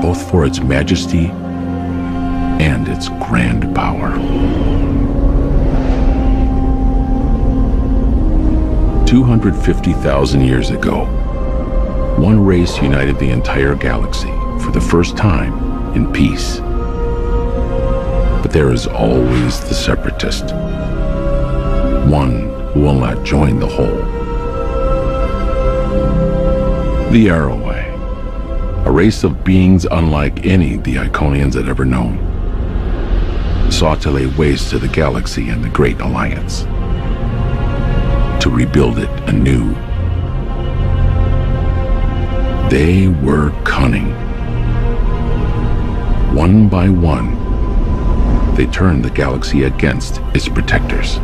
both for its majesty and its grand power. 250,000 years ago, one race united the entire galaxy for the first time in peace. But there is always the separatist, one who will not join the whole. The Arrowway, a race of beings unlike any the Iconians had ever known, sought to lay waste to the galaxy and the Great Alliance, to rebuild it anew. They were cunning. One by one, they turned the galaxy against its protectors.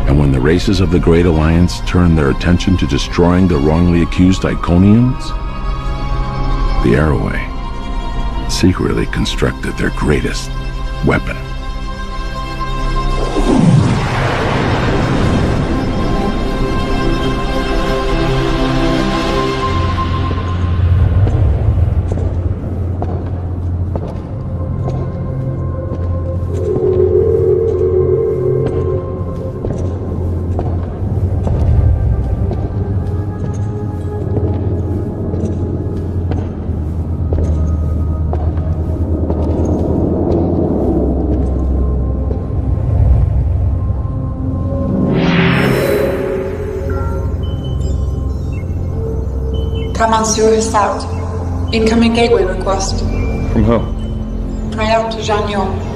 And when the races of the Great Alliance turned their attention to destroying the wrongly accused Iconians, the Arrowway secretly constructed their greatest weapon. Mansour is out. Incoming gateway request. From who? Prayat Janyon.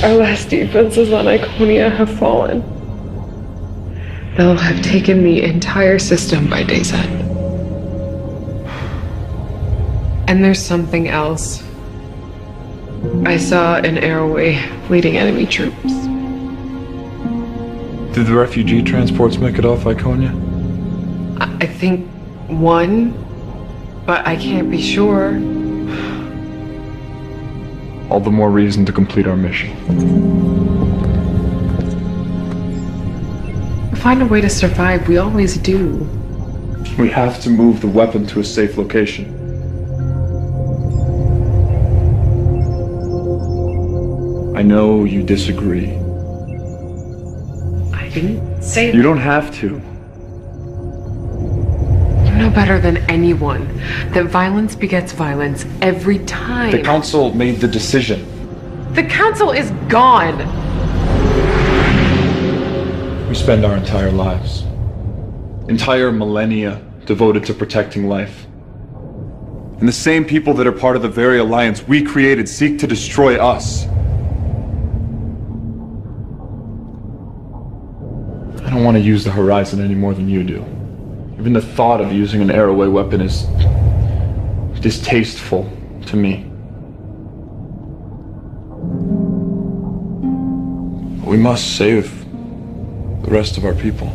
Our last defenses on Iconia have fallen. They'll have taken the entire system by day's end. And there's something else. I saw an Arrowway leading enemy troops. Did the refugee transports make it off Iconia? I think one, but I can't be sure. All the more reason to complete our mission. Find a way to survive, we always do. We have to move the weapon to a safe location. I know you disagree. I didn't say that. You don't have to. You know better than anyone that violence begets violence every time. The Council made the decision. The Council is gone! We spend our entire lives, entire millennia, devoted to protecting life. And the same people that are part of the very alliance we created seek to destroy us. I don't want to use the Horizon any more than you do. Even the thought of using an Arrowway weapon is distasteful to me. We must save the rest of our people.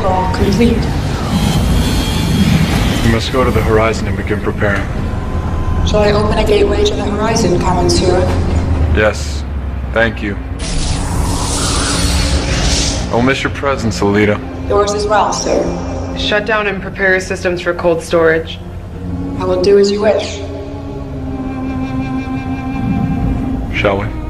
protocol complete. We must go to the horizon and begin preparing. Shall I open a gateway to the horizon, Monsieur? Yes, thank you. I'll miss your presence, Alita. Yours as well, sir. Shut down and prepare your systems for cold storage. I will do as you wish. Shall we?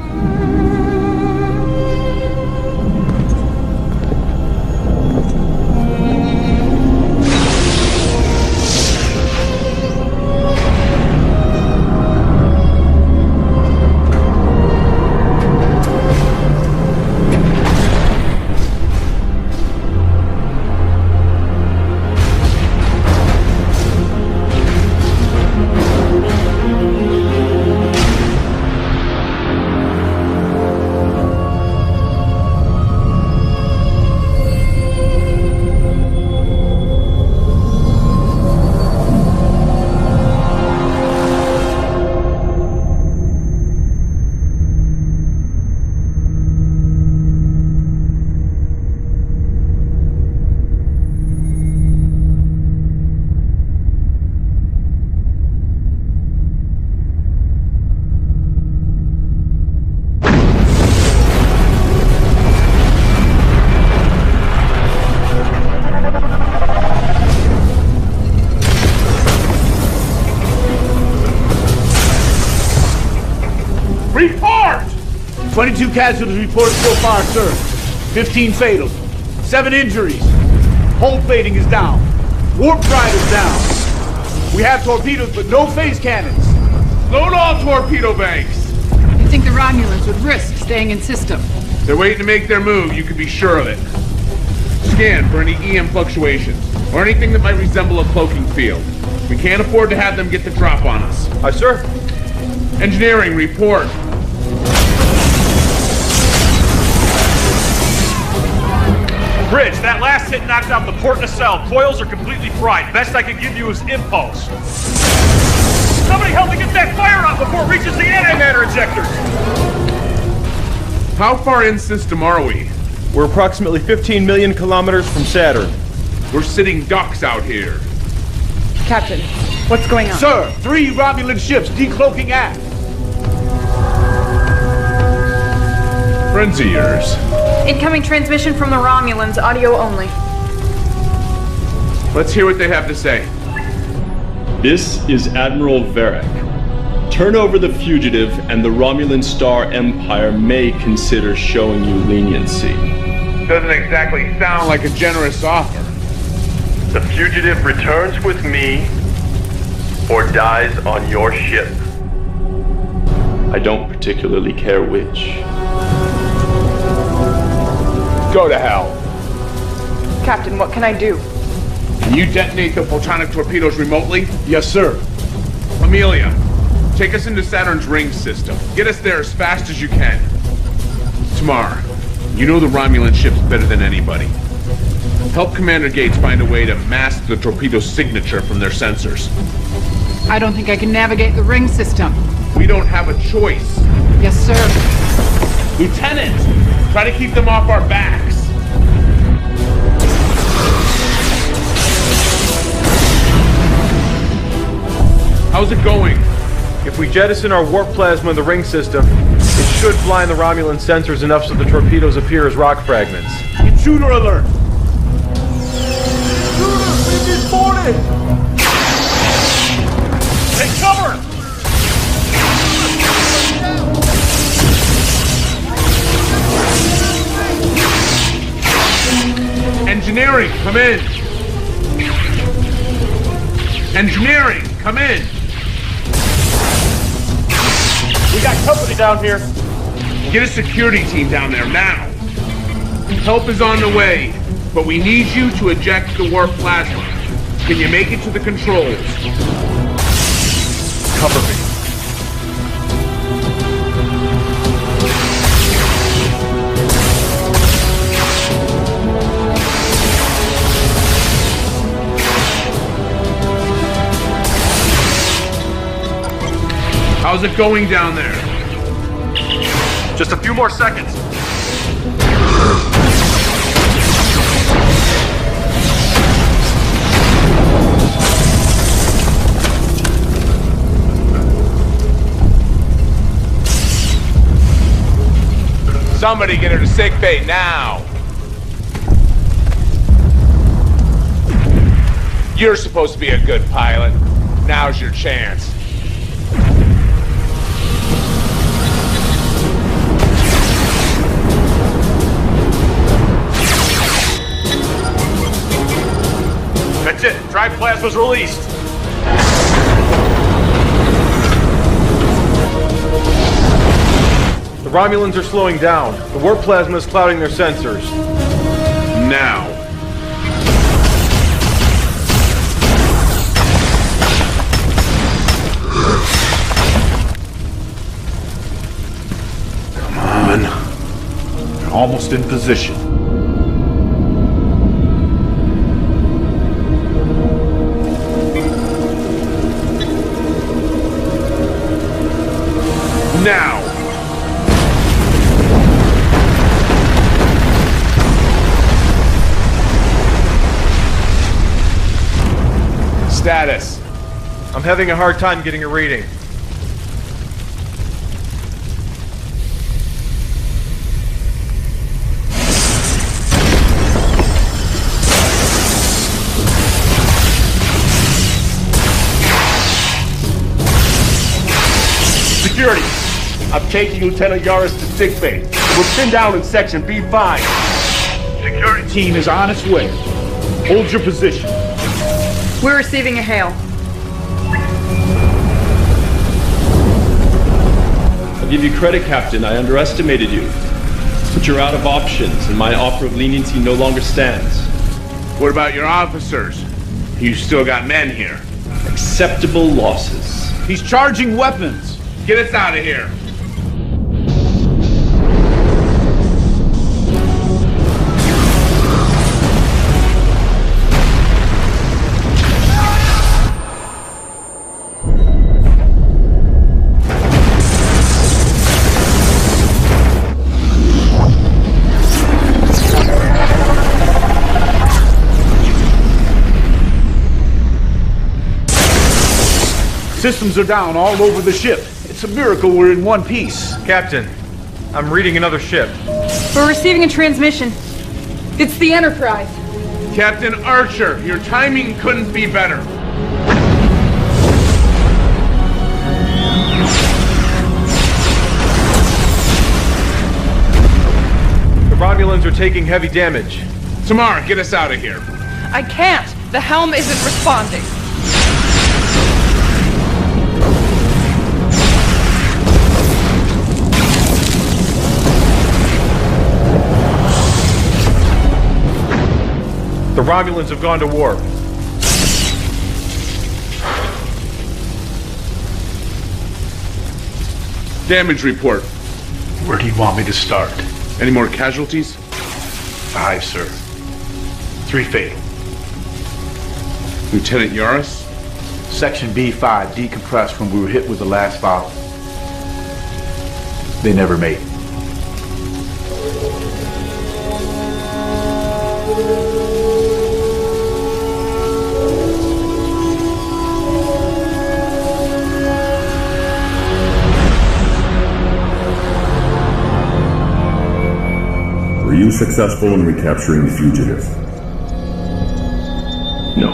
Report! 22 casualties reported so far, sir. 15 fatal. 7 injuries. Hull plating is down. Warp drive is down. We have torpedoes, but no phase cannons. Load all torpedo banks. You think the Romulans would risk staying in system? They're waiting to make their move, you can be sure of it. Scan for any EM fluctuations, or anything that might resemble a cloaking field. We can't afford to have them get the drop on us. Aye, sir. Engineering, report. Bridge, that last hit knocked out the port nacelle. Coils are completely fried. Best I can give you is impulse. Somebody help me get that fire out before it reaches the antimatter injectors! How far in system are we? We're approximately 15 million kilometers from Saturn. We're sitting ducks out here. Captain, what's going on? Sir, 3 Romulan ships decloaking aft. Friends of yours. Incoming transmission from the Romulans, audio only. Let's hear what they have to say. This is Admiral Varric. Turn over the fugitive and the Romulan Star Empire may consider showing you leniency. Doesn't exactly sound like a generous offer. The fugitive returns with me or dies on your ship. I don't particularly care which. Go to hell. Captain, what can I do? Can you detonate the photonic torpedoes remotely? Yes, sir. Amelia, take us into Saturn's ring system. Get us there as fast as you can. Tamar, you know the Romulan ships better than anybody. Help Commander Gates find a way to mask the torpedo signature from their sensors. I don't think I can navigate the ring system. We don't have a choice. Yes, sir. Lieutenant, try to keep them off our backs. How's it going? If we jettison our warp plasma in the ring system, it should blind the Romulan sensors enough so the torpedoes appear as rock fragments. Intruder alert! Intruders, we've been boarded! Take cover! Engineering, come in! Engineering, come in! We got company down here. Get a security team down there now. Help is on the way, but we need you to eject the warp plasma. Can you make it to the controls? Cover me. How's it going down there? Just a few more seconds. Somebody get her to sickbay now! You're supposed to be a good pilot. Now's your chance. That's it. Drive plasma's released. The Romulans are slowing down. The warp plasma is clouding their sensors. Now. Come on. You're almost in position. Now! Status. I'm having a hard time getting a reading. Security, I'm taking Lieutenant Yaris to sickbay. We're pinned down in section B5. Security team is on its way. Hold your position. We're receiving a hail. I'll give you credit, Captain. I underestimated you. But you're out of options, and my offer of leniency no longer stands. What about your officers? You still got men here. Acceptable losses. He's charging weapons. Get us out of here. Systems are down all over the ship. It's a miracle we're in one piece. Captain, I'm reading another ship. We're receiving a transmission. It's the Enterprise. Captain Archer, your timing couldn't be better. The Romulans are taking heavy damage. Tamara, get us out of here. I can't. The helm isn't responding. The Romulans have gone to warp. Damage report. Where do you want me to start? Any more casualties? 5, sir. 3 fatal. Lieutenant Yaris? Section B5 decompressed when we were hit with the last volley. They never made it. Were you successful in recapturing the fugitive? No.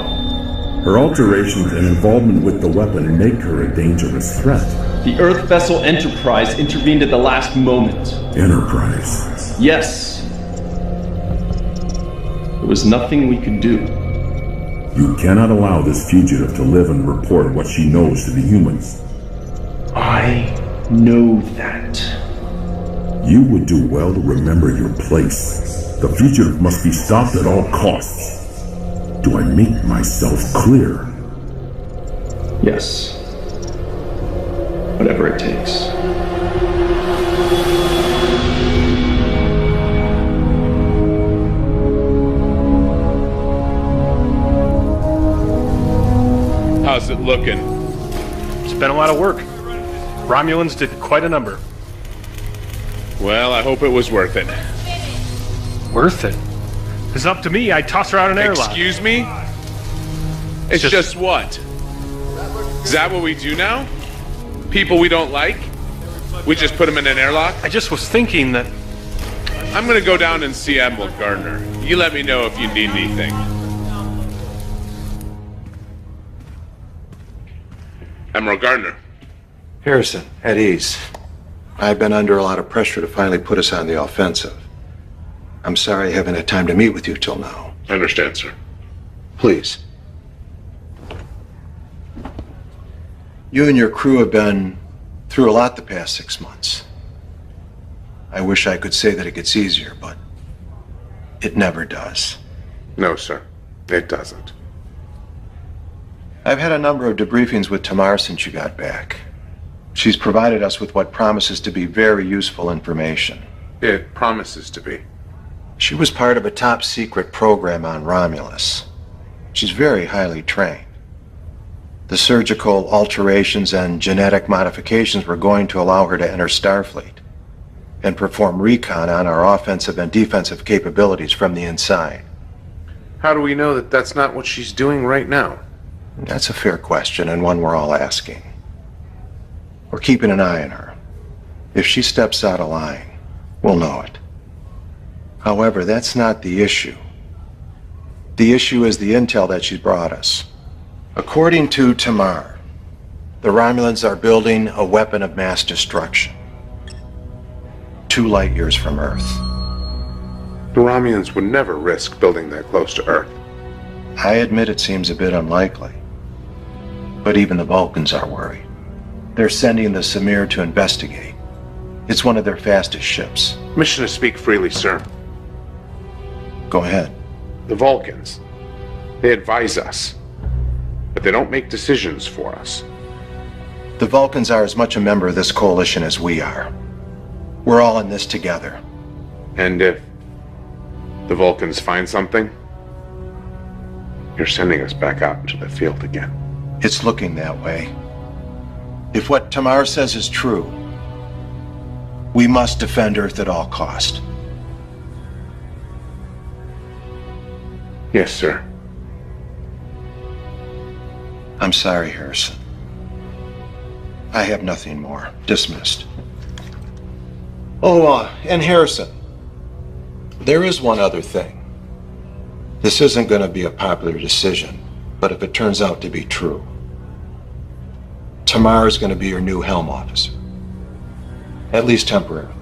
Her alterations and involvement with the weapon make her a dangerous threat. The Earth vessel Enterprise intervened at the last moment. Enterprise? Yes. There was nothing we could do. You cannot allow this fugitive to live and report what she knows to the humans. I know that. You would do well to remember your place. The fugitive must be stopped at all costs. Do I make myself clear? Yes. Whatever it takes. How's it looking? It's been a lot of work. Romulans did quite a number. Well, I hope it was worth it. Worth it? It's up to me. I'd toss her out an airlock. Excuse me? It's just what? Is that what we do now? People we don't like? We just put them in an airlock? I just was thinking that I'm gonna go down and see Admiral Gardner. You let me know if you need anything. Admiral Gardner. Harrison, at ease. I've been under a lot of pressure to finally put us on the offensive. I'm sorry I haven't had time to meet with you till now. I understand, sir. Please. You and your crew have been through a lot the past 6 months. I wish I could say that it gets easier, but it never does. No, sir. It doesn't. I've had a number of debriefings with Tamar since you got back. She's provided us with what promises to be very useful information. It promises to be. She was part of a top-secret program on Romulus. She's very highly trained. The surgical alterations and genetic modifications were going to allow her to enter Starfleet and perform recon on our offensive and defensive capabilities from the inside. How do we know that that's not what she's doing right now? That's a fair question, and one we're all asking. We're keeping an eye on her. If she steps out of line, we'll know it. However, that's not the issue. The issue is the intel that she's brought us. According to Tamar, the Romulans are building a weapon of mass destruction 2 light years from Earth. The Romulans would never risk building that close to Earth. I admit it seems a bit unlikely, but even the Vulcans are worried. They're sending the Samir to investigate. It's one of their fastest ships. Mission to speak freely, sir. Go ahead. The Vulcans, they advise us, but they don't make decisions for us. The Vulcans are as much a member of this coalition as we are. We're all in this together. And if the Vulcans find something, you're sending us back out into the field again. It's looking that way. If what Tamar says is true, we must defend Earth at all cost. Yes, sir. I'm sorry, Harrison. I have nothing more. Dismissed. Oh, and Harrison, there is one other thing. This isn't going to be a popular decision, but if it turns out to be true, Tamar is going to be your new helm officer. At least temporarily.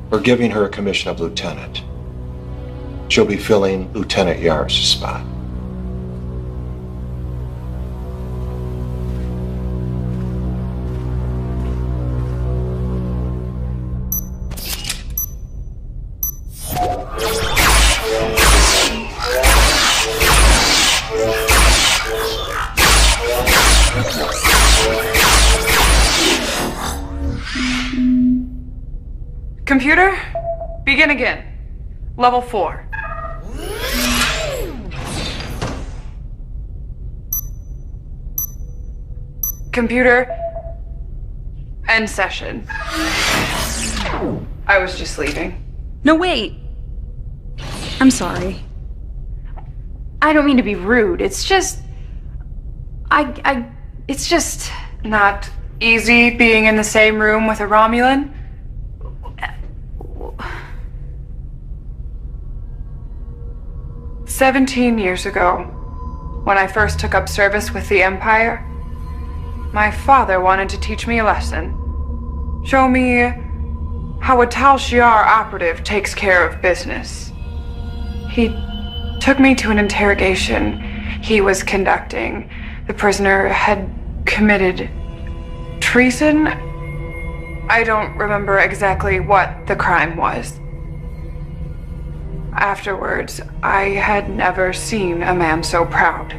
We're giving her a commission of lieutenant. She'll be filling Lieutenant Yar's spot. Computer, begin again. Level 4. Computer, end session. I was just leaving. No, wait. I'm sorry. I don't mean to be rude. It's just... It's just... Not easy being in the same room with a Romulan. 17 years ago, when I first took up service with the Empire, my father wanted to teach me a lesson. Show me how a Tal Shiar operative takes care of business. He took me to an interrogation he was conducting. The prisoner had committed treason. I don't remember exactly what the crime was. Afterwards, I had never seen a man so proud.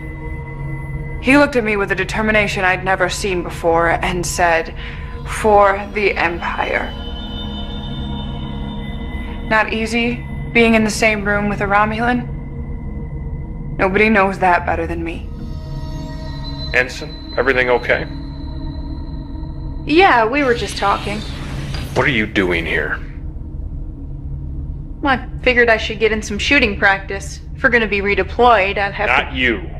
He looked at me with a determination I'd never seen before and said, "For the Empire." Not easy being in the same room with a Romulan. Nobody knows that better than me. Ensign, everything okay? Yeah, we were just talking. What are you doing here? Well, I figured I should get in some shooting practice. If we're gonna be redeployed, I'd have Not you.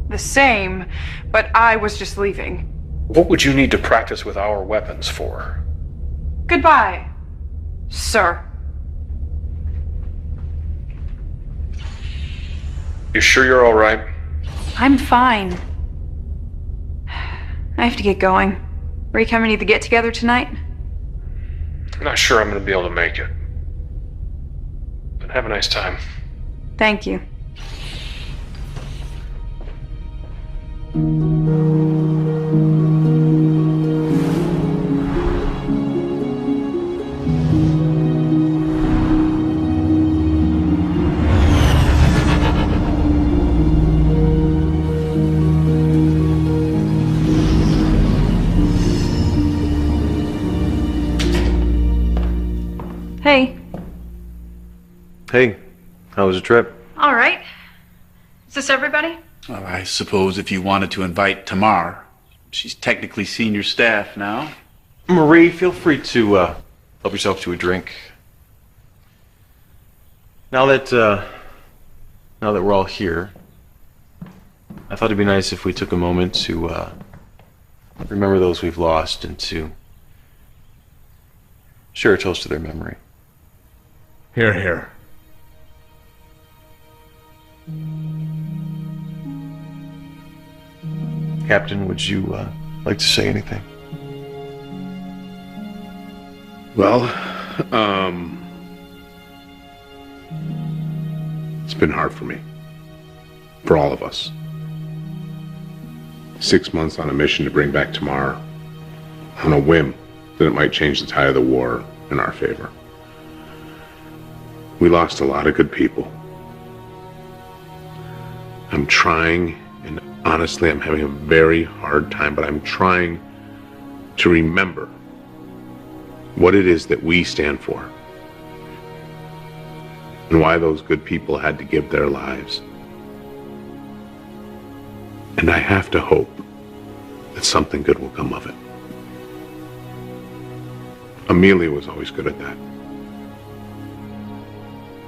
The same, but I was just leaving. What would you need to practice with our weapons for? Goodbye, sir. You sure you're all right? I'm fine. I have to get going. Are you coming to the get-together tonight? I'm not sure I'm going to be able to make it. But have a nice time. Thank you. Hey. Hey, how was the trip? All right. Is this everybody? Well, I suppose if you wanted to invite Tamar, she's technically senior staff now. Marie, feel free to help yourself to a drink. Now that we're all here, I thought it'd be nice if we took a moment to remember those we've lost and to share a toast to their memory. Here, here. Captain, would you like to say anything? Well, it's been hard for me. For all of us. 6 months on a mission to bring back Tamar on a whim that it might change the tide of the war in our favor. We lost a lot of good people. I'm trying, and honestly, I'm having a very hard time, but I'm trying to remember what it is that we stand for and why those good people had to give their lives. And I have to hope that something good will come of it. Amelia was always good at that.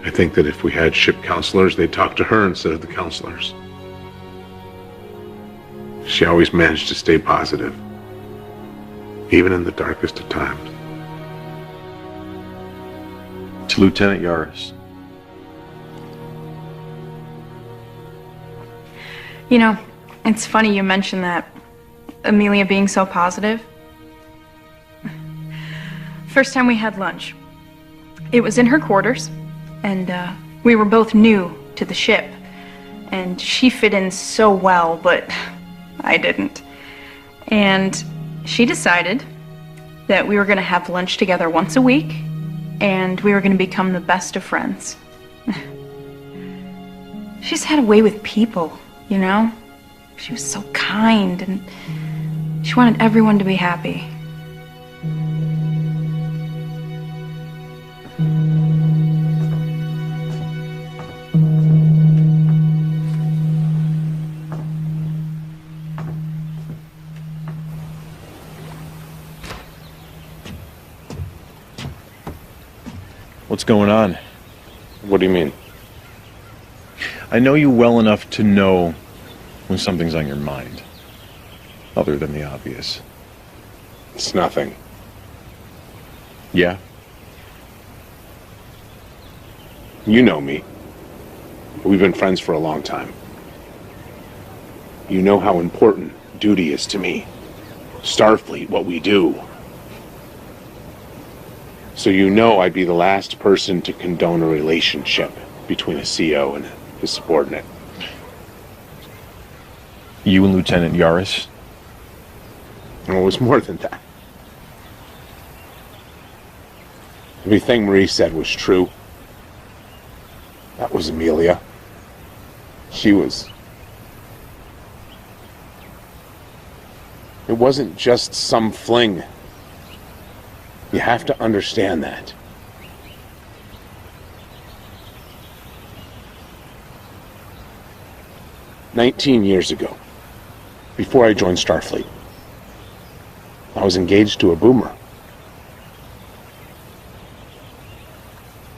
I think that if we had ship counselors, they'd talk to her instead of the counselors. She always managed to stay positive, even in the darkest of times. To Lieutenant Yaris. You know, it's funny you mentioned that. Amelia being so positive. First time we had lunch, it was in her quarters, and we were both new to the ship, and she fit in so well, but I didn't. And she decided that we were going to have lunch together once a week, and we were going to become the best of friends. She's had a way with people, you know? She was so kind, and she wanted everyone to be happy. What's going on? What do you mean? I know you well enough to know when something's on your mind, other than the obvious. It's nothing. Yeah? You know me. We've been friends for a long time. You know how important duty is to me. Starfleet, what we do. So you know I'd be the last person to condone a relationship between a CO and his subordinate. You and Lieutenant Yaris? Well, it was more than that. Everything Marie said was true. That was Amelia. She was... It wasn't just some fling. You have to understand that. "19 years ago, before I joined Starfleet, I was engaged to a boomer.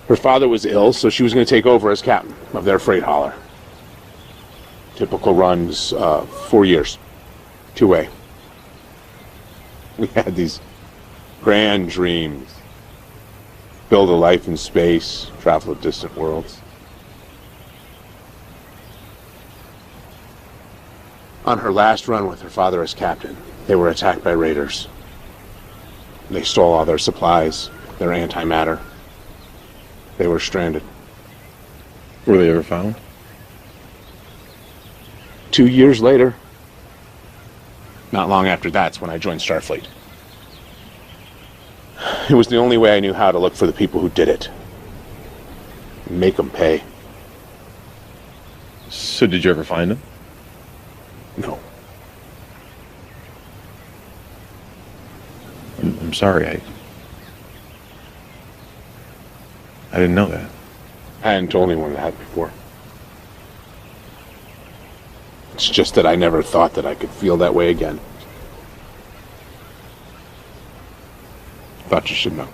Her father was ill, so she was going to take over as captain of their freight hauler. Typical runs, 4 years, 2A. We had these grand dreams. Build a life in space, travel to distant worlds. On her last run with her father as captain, they were attacked by raiders. They stole all their supplies, their antimatter. They were stranded. Were they ever found? 2 years later. Not long after that's when I joined Starfleet. It was the only way I knew how to look for the people who did it. Make them pay. So did you ever find them? No. I'm sorry, I didn't know that. I hadn't told anyone that before. It's just that I never thought that I could feel that way again. Thought you should know.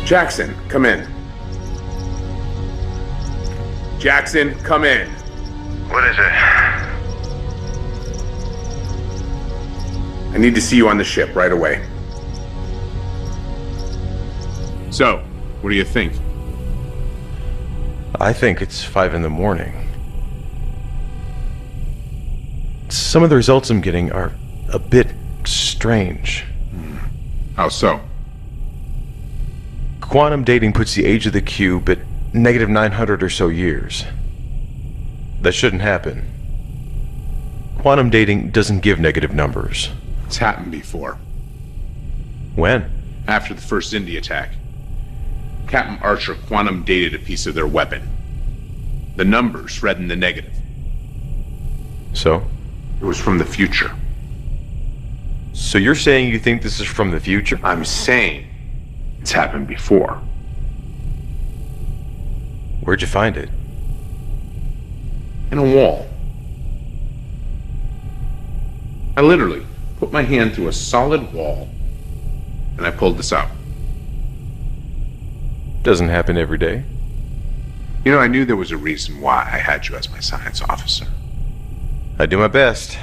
Jackson, come in. Jackson, come in. What is it? I need to see you on the ship right away. So, what do you think? I think it's 5 in the morning. Some of the results I'm getting are a bit strange. How so? Quantum dating puts the age of the cube at negative 900 or so years. That shouldn't happen. Quantum dating doesn't give negative numbers. It's happened before. When? After the first Indy attack. Captain Archer quantum dated a piece of their weapon. The numbers read in the negative. So? It was from the future. So you're saying you think this is from the future? I'm saying it's happened before. Where'd you find it? In a wall. I literally put my hand through a solid wall and I pulled this out. Doesn't happen every day. You know, I knew there was a reason why I had you as my science officer. I do my best.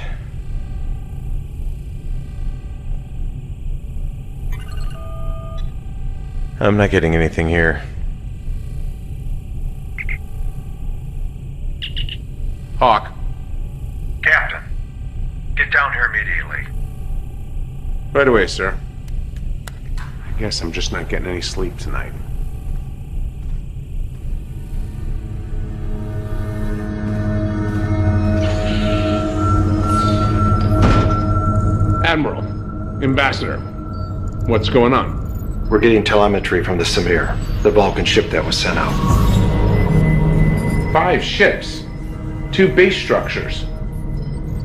I'm not getting anything here. Hawk. Captain, get down here immediately. Right away, sir. I guess I'm just not getting any sleep tonight. Admiral, Ambassador, what's going on? We're getting telemetry from the Samir, the Vulcan ship that was sent out. 5 ships. 2 base structures.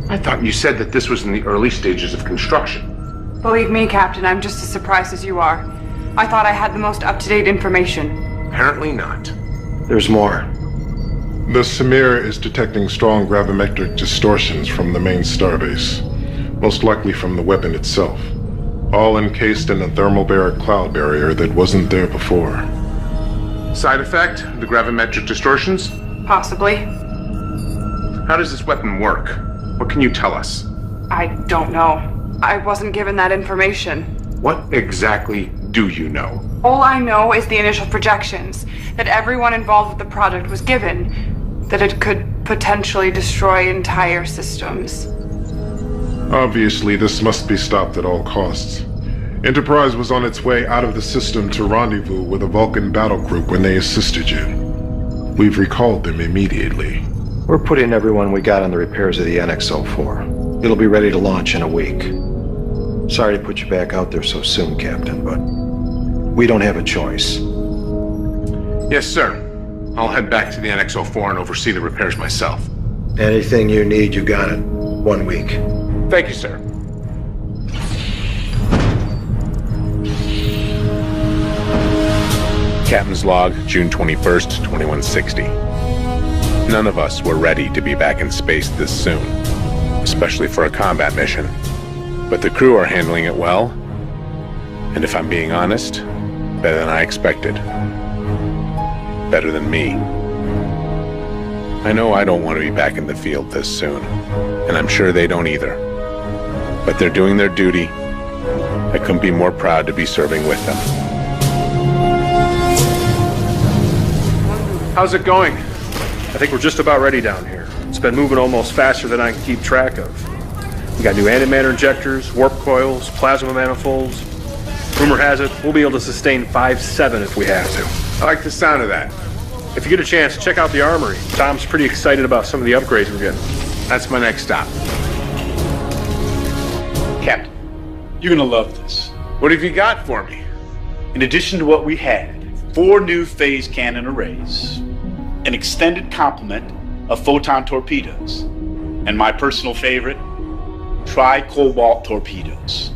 I thought you said that this was in the early stages of construction. Believe me, Captain, I'm just as surprised as you are. I thought I had the most up-to-date information. Apparently not. There's more. The Samir is detecting strong gravimetric distortions from the main starbase, most likely from the weapon itself, all encased in a thermal-baric cloud barrier that wasn't there before. Side effect? The gravimetric distortions? Possibly. How does this weapon work? What can you tell us? I don't know. I wasn't given that information. What exactly do you know? All I know is the initial projections, that everyone involved with the project was given, that it could potentially destroy entire systems. Obviously, this must be stopped at all costs. Enterprise was on its way out of the system to rendezvous with a Vulcan battle group when they assisted you. We've recalled them immediately. We're putting everyone we got on the repairs of the NX-04. It'll be ready to launch in a week. Sorry to put you back out there so soon, Captain, but we don't have a choice. Yes, sir. I'll head back to the NX-04 and oversee the repairs myself. Anything you need, you got it. 1 week. Thank you, sir. Captain's log, June 21st, 2160. None of us were ready to be back in space this soon, especially for a combat mission. But the crew are handling it well, and if I'm being honest, better than I expected. Better than me. I know I don't want to be back in the field this soon, and I'm sure they don't either. But they're doing their duty. I couldn't be more proud to be serving with them. How's it going? I think we're just about ready down here. It's been moving almost faster than I can keep track of. We got new antimatter injectors, warp coils, plasma manifolds. Rumor has it, we'll be able to sustain 5-7 if we have to. I like the sound of that. If you get a chance, check out the armory. Tom's pretty excited about some of the upgrades we're getting. That's my next stop. Captain, you're gonna love this. What have you got for me? In addition to what we had, 4 new phase cannon arrays, an extended complement of photon torpedoes, and my personal favorite, tri-cobalt torpedoes.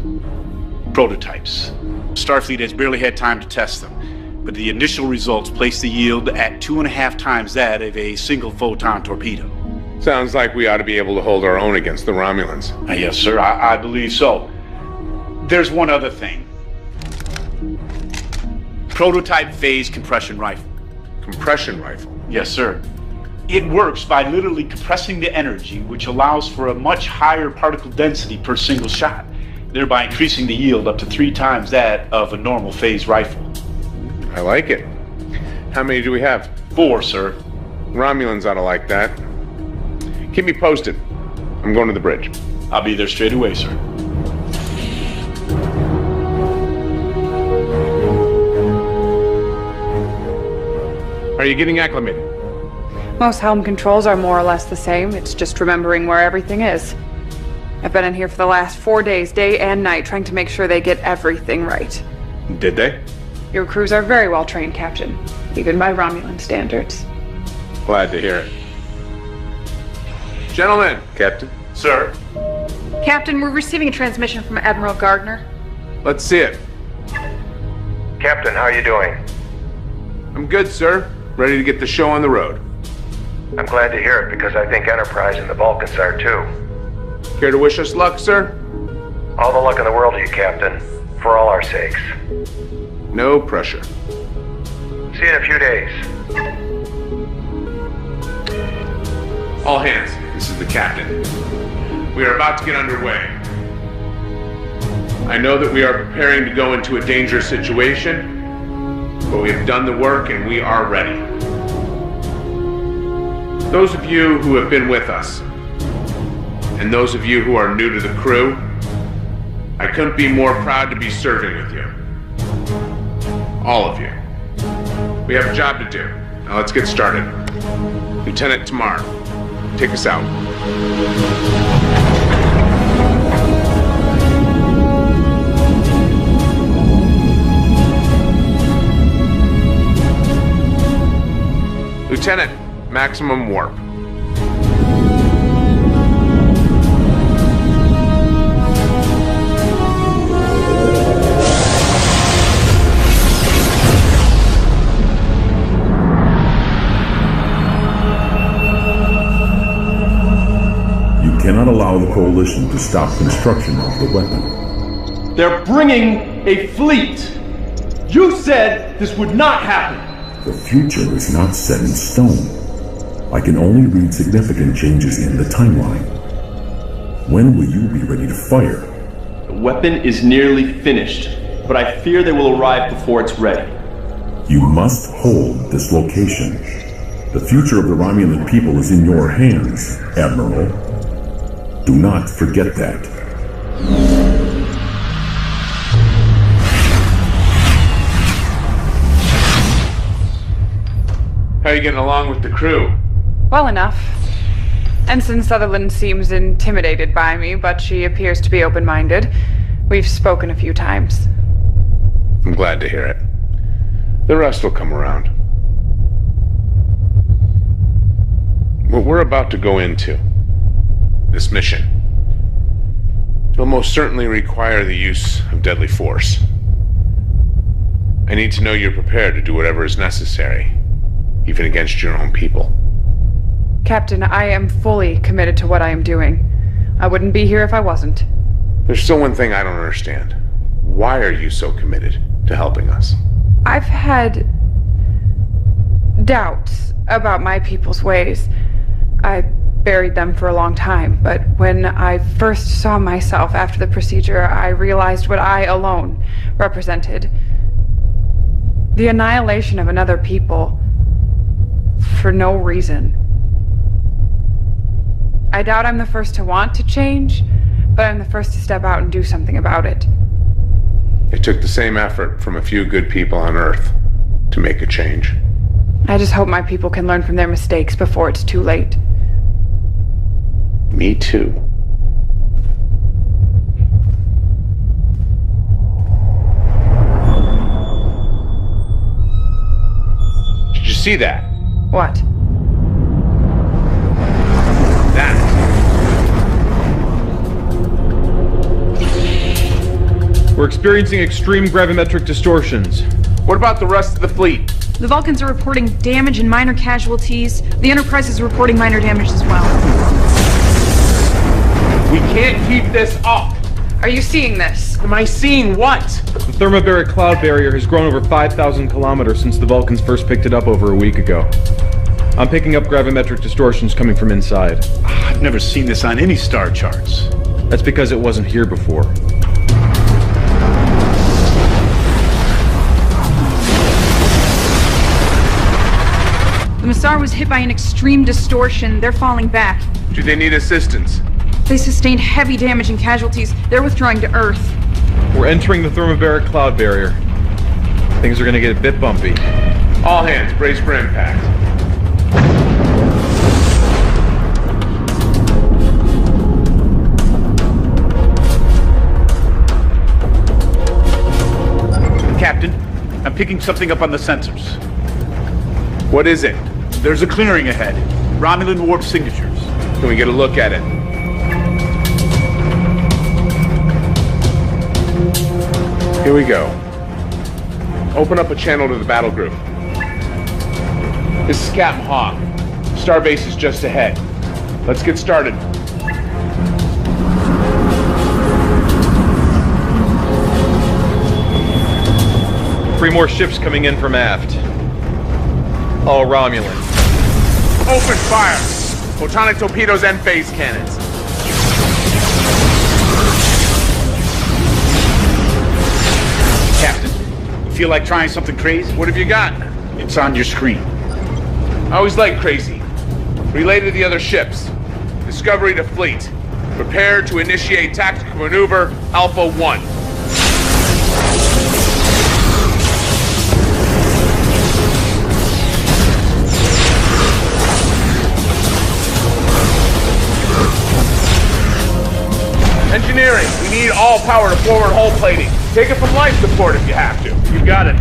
Prototypes. Starfleet has barely had time to test them, but the initial results place the yield at 2.5 times that of a single photon torpedo. Sounds like we ought to be able to hold our own against the Romulans. Yes, sir, I believe so. There's one other thing. Prototype phase compression rifle. Compression rifle? Yes, sir. It works by literally compressing the energy, which allows for a much higher particle density per single shot, thereby increasing the yield up to 3 times that of a normal phase rifle. I like it. How many do we have? 4, sir. Romulans ought to like that. Keep me posted. I'm going to the bridge. I'll be there straight away, sir. Are you getting acclimated? Most helm controls are more or less the same. It's just remembering where everything is. I've been in here for the last 4 days, day and night, trying to make sure they get everything right. Did they? Your crews are very well trained, Captain, even by Romulan standards. Glad to hear it. Gentlemen. Captain. Sir. Captain, we're receiving a transmission from Admiral Gardner. Let's see it. Captain, how are you doing? I'm good, sir. Ready to get the show on the road. I'm glad to hear it because I think Enterprise and the Vulcans are too. Care to wish us luck, sir? All the luck in the world to you, Captain. For all our sakes. No pressure. See you in a few days. All hands, this is the captain. We are about to get underway. I know that we are preparing to go into a dangerous situation, but we have done the work and we are ready. Those of you who have been with us, and those of you who are new to the crew, I couldn't be more proud to be serving with you. All of you. We have a job to do. Now let's get started. Lieutenant Tamar, take us out. Lieutenant, maximum warp. You cannot allow the Coalition to stop construction of the weapon. They're bringing a fleet. You said this would not happen. The future is not set in stone. I can only read significant changes in the timeline. When will you be ready to fire? The weapon is nearly finished, but I fear they will arrive before it's ready. You must hold this location. The future of the Romulan people is in your hands, Admiral. Do not forget that. How are you getting along with the crew? Well enough. Ensign Sutherland seems intimidated by me, but she appears to be open-minded. We've spoken a few times. I'm glad to hear it. The rest will come around. What we're about to go into, this mission, will most certainly require the use of deadly force. I need to know you're prepared to do whatever is necessary, even against your own people. Captain, I am fully committed to what I am doing. I wouldn't be here if I wasn't. There's still one thing I don't understand. Why are you so committed to helping us? I've had doubts about my people's ways. I buried them for a long time, but when I first saw myself after the procedure, I realized what I alone represented. The annihilation of another people for no reason. I doubt I'm the first to want to change, but I'm the first to step out and do something about it. It took the same effort from a few good people on Earth to make a change. I just hope my people can learn from their mistakes before it's too late. Me too. Did you see that? What? That. We're experiencing extreme gravimetric distortions. What about the rest of the fleet? The Vulcans are reporting damage and minor casualties. The Enterprise is reporting minor damage as well. We can't keep this up. Are you seeing this? Am I seeing what? The thermobaric cloud barrier has grown over 5,000 kilometers since the Vulcans first picked it up over a week ago. I'm picking up gravimetric distortions coming from inside. I've never seen this on any star charts. That's because it wasn't here before. The Massar was hit by an extreme distortion. They're falling back. Do they need assistance? They sustained heavy damage and casualties. They're withdrawing to Earth. We're entering the thermobaric cloud barrier. Things are gonna get a bit bumpy. All hands, brace for impact. Captain, I'm picking something up on the sensors. What is it? There's a clearing ahead. Romulan warp signatures. Can we get a look at it? Here we go. Open up a channel to the battle group. This is Captain Hawk. Starbase is just ahead. Let's get started. Three more ships coming in from aft. All Romulan. Open fire! Photonic torpedoes and phase cannons. Captain, you feel like trying something crazy? What have you got? It's on your screen. I always like crazy. Relay to the other ships. Discovery to fleet. Prepare to initiate tactical maneuver Alpha 1. Engineering, we need all power to forward hull plating. Take it from life support if you have to. You got it.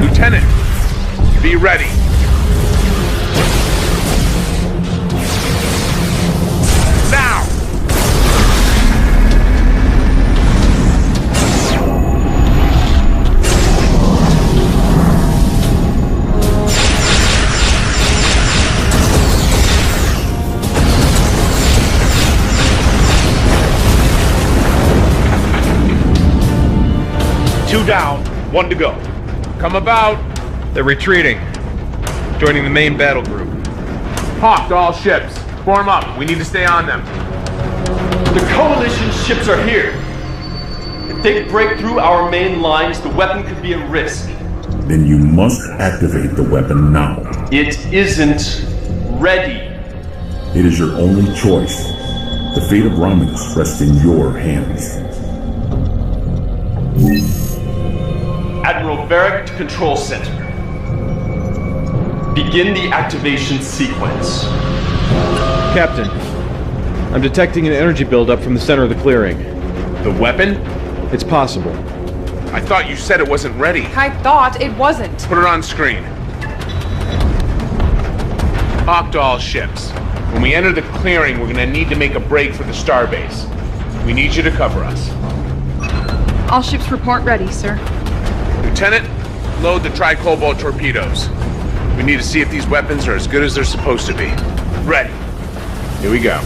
Lieutenant, be ready. Now! Two down, one to go. Come about. They're retreating. Joining the main battle group. Hawk to all ships. Form up. We need to stay on them. The Coalition ships are here. If they break through our main lines, the weapon could be at risk. Then you must activate the weapon now. It isn't ready. It is your only choice. The fate of Romulus rests in your hands. Admiral Varric to Control Center. Begin the activation sequence. Captain, I'm detecting an energy buildup from the center of the clearing. The weapon? It's possible. I thought you said it wasn't ready. I thought it wasn't. Put it on screen. Hawk to all ships. When we enter the clearing, we're gonna need to make a break for the starbase. We need you to cover us. All ships report ready, sir. Lieutenant, load the Tricobalt torpedoes. We need to see if these weapons are as good as they're supposed to be. Ready. Here we go.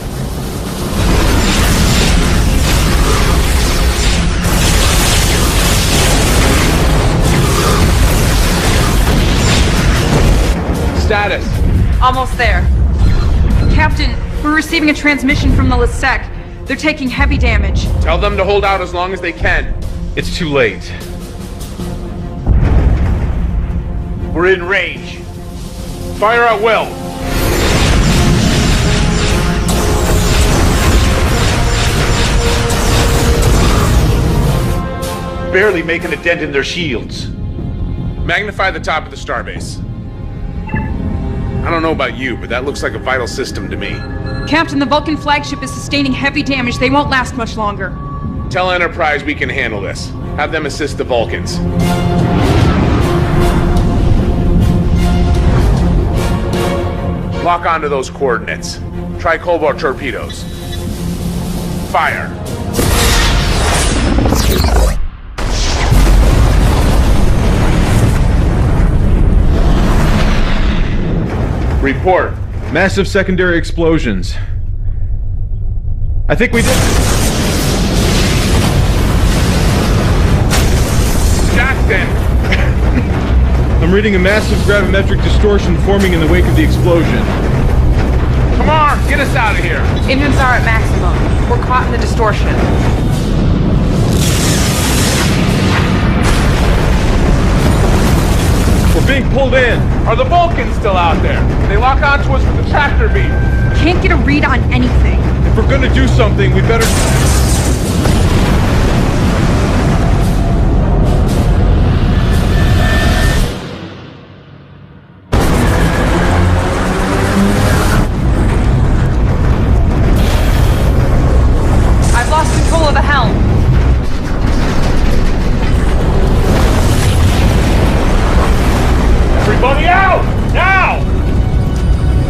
Status. Almost there. Captain, we're receiving a transmission from the Lisek. They're taking heavy damage. Tell them to hold out as long as they can. It's too late. We're in range. Fire at will. Barely making a dent in their shields. Magnify the top of the starbase. I don't know about you, but that looks like a vital system to me. Captain, the Vulcan flagship is sustaining heavy damage. They won't last much longer. Tell Enterprise we can handle this. Have them assist the Vulcans. Lock onto those coordinates. Tricobalt torpedoes. Fire. Report. Massive secondary explosions. I think we did. Jackson! I'm reading a massive gravimetric distortion forming in the wake of the explosion. Come on, get us out of here. Engines are at maximum. We're caught in the distortion. We're being pulled in. Are the Vulcans still out there? They lock onto us with the tractor beam. Can't get a read on anything. If we're gonna do something, we better... I've lost control of the helm. Everybody out! Now!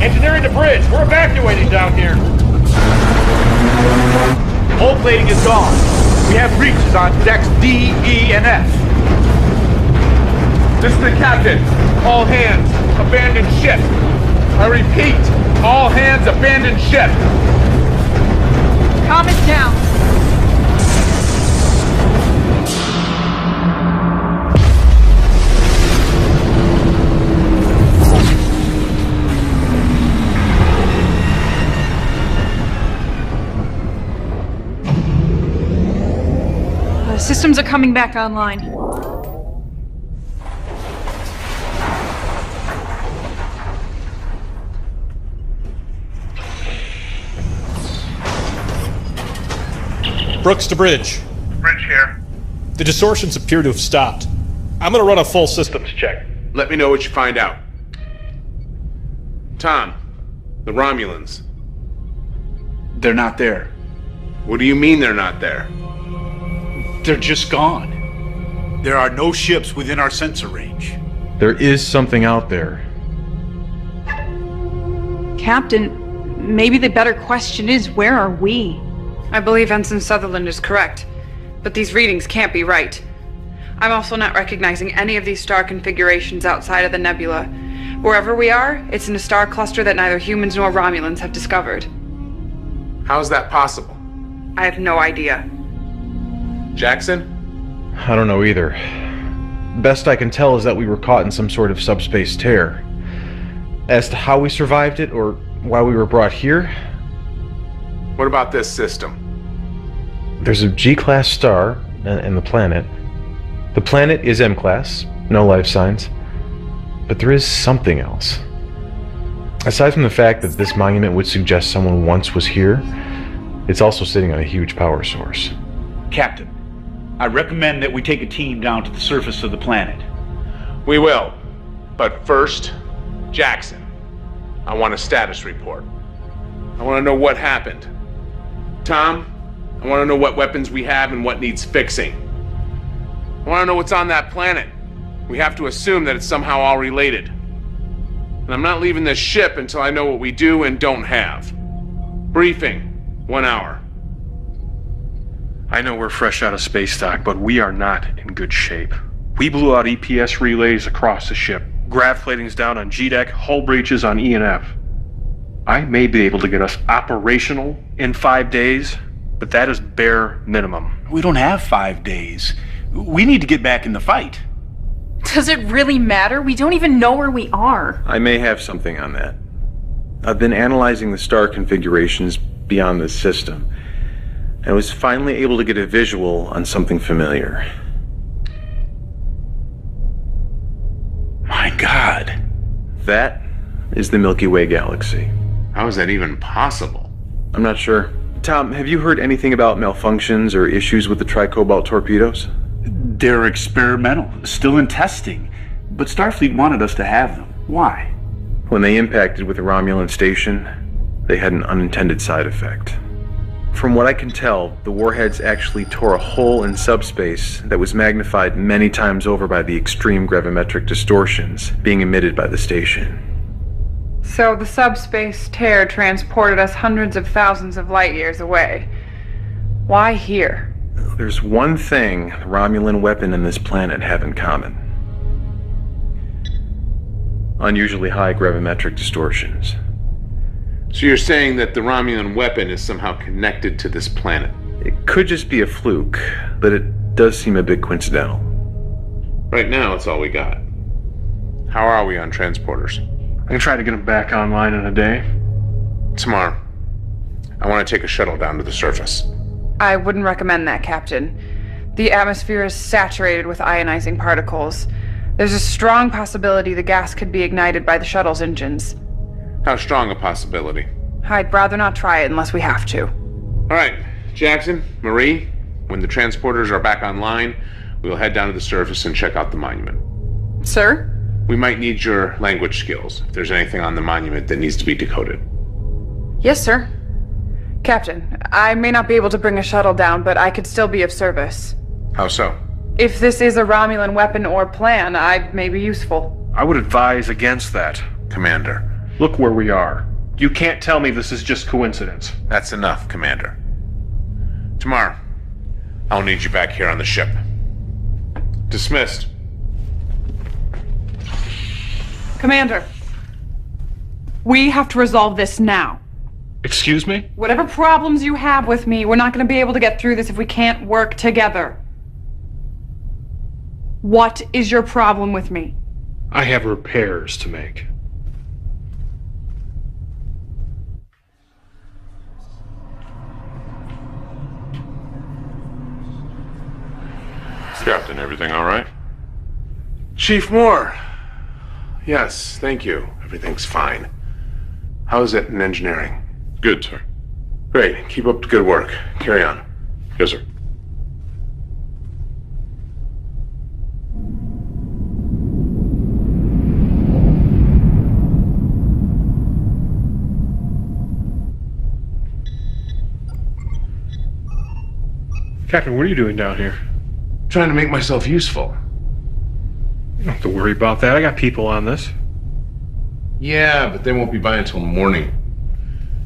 Engineering the bridge. We're evacuating down here. Hull plating is gone. We have breaches on decks D, E, and F. This is the captain. All hands, abandon ship. I repeat, all hands, abandon ship. Calm it down. The systems are coming back online. Brooks to Bridge. Bridge here. The distortions appear to have stopped. I'm gonna run a full systems check. Let me know what you find out. Tom, the Romulans. They're not there. What do you mean they're not there? They're just gone. There are no ships within our sensor range. There is something out there. Captain, maybe the better question is, where are we? I believe Ensign Sutherland is correct, but these readings can't be right. I'm also not recognizing any of these star configurations outside of the nebula. Wherever we are, it's in a star cluster that neither humans nor Romulans have discovered. How is that possible? I have no idea. Jackson? I don't know either. Best I can tell is that we were caught in some sort of subspace tear. As to how we survived it, or why we were brought here... What about this system? There's a G-class star, and the planet. The planet is M-class, no life signs. But there is something else. Aside from the fact that this monument would suggest someone once was here, it's also sitting on a huge power source. Captain, I recommend that we take a team down to the surface of the planet. We will. But first, Jackson, I want a status report. I want to know what happened. Tom, I want to know what weapons we have and what needs fixing. I want to know what's on that planet. We have to assume that it's somehow all related. And I'm not leaving this ship until I know what we do and don't have. Briefing, 1 hour. I know we're fresh out of space dock, but we are not in good shape. We blew out EPS relays across the ship. Grav plating's down on G-deck, hull breaches on E and F. I may be able to get us operational in 5 days, but that is bare minimum. We don't have 5 days. We need to get back in the fight. Does it really matter? We don't even know where we are. I may have something on that. I've been analyzing the star configurations beyond this system, and was finally able to get a visual on something familiar. My God. That is the Milky Way galaxy. How is that even possible? I'm not sure. Tom, have you heard anything about malfunctions or issues with the tricobalt torpedoes? They're experimental, still in testing, but Starfleet wanted us to have them. Why? When they impacted with the Romulan station, they had an unintended side effect. From what I can tell, the warheads actually tore a hole in subspace that was magnified many times over by the extreme gravimetric distortions being emitted by the station. So the subspace tear transported us hundreds of thousands of light years away. Why here? There's one thing the Romulan weapon and this planet have in common. Unusually high gravimetric distortions. So you're saying that the Romulan weapon is somehow connected to this planet? It could just be a fluke, but it does seem a bit coincidental. Right now, it's all we got. How are we on transporters? I can try to get them back online in a day. Tomorrow. I want to take a shuttle down to the surface. I wouldn't recommend that, Captain. The atmosphere is saturated with ionizing particles. There's a strong possibility the gas could be ignited by the shuttle's engines. How strong a possibility? I'd rather not try it unless we have to. All right, Jackson, Marie, when the transporters are back online, we'll head down to the surface and check out the monument. Sir? We might need your language skills, if there's anything on the monument that needs to be decoded. Yes, sir. Captain, I may not be able to bring a shuttle down, but I could still be of service. How so? If this is a Romulan weapon or plan, I may be useful. I would advise against that. Commander. Look where we are. You can't tell me this is just coincidence. That's enough, Commander. Tomorrow, I'll need you back here on the ship. Dismissed. Commander, we have to resolve this now. Excuse me? Whatever problems you have with me, we're not going to be able to get through this if we can't work together. What is your problem with me? I have repairs to make. Captain, everything all right? Chief Moore. Yes, thank you. Everything's fine. How is it in engineering? Good, sir. Great. Keep up the good work. Carry on. Yes, sir. Captain, what are you doing down here? Trying to make myself useful. You don't have to worry about that. I got people on this. Yeah, but they won't be by until morning.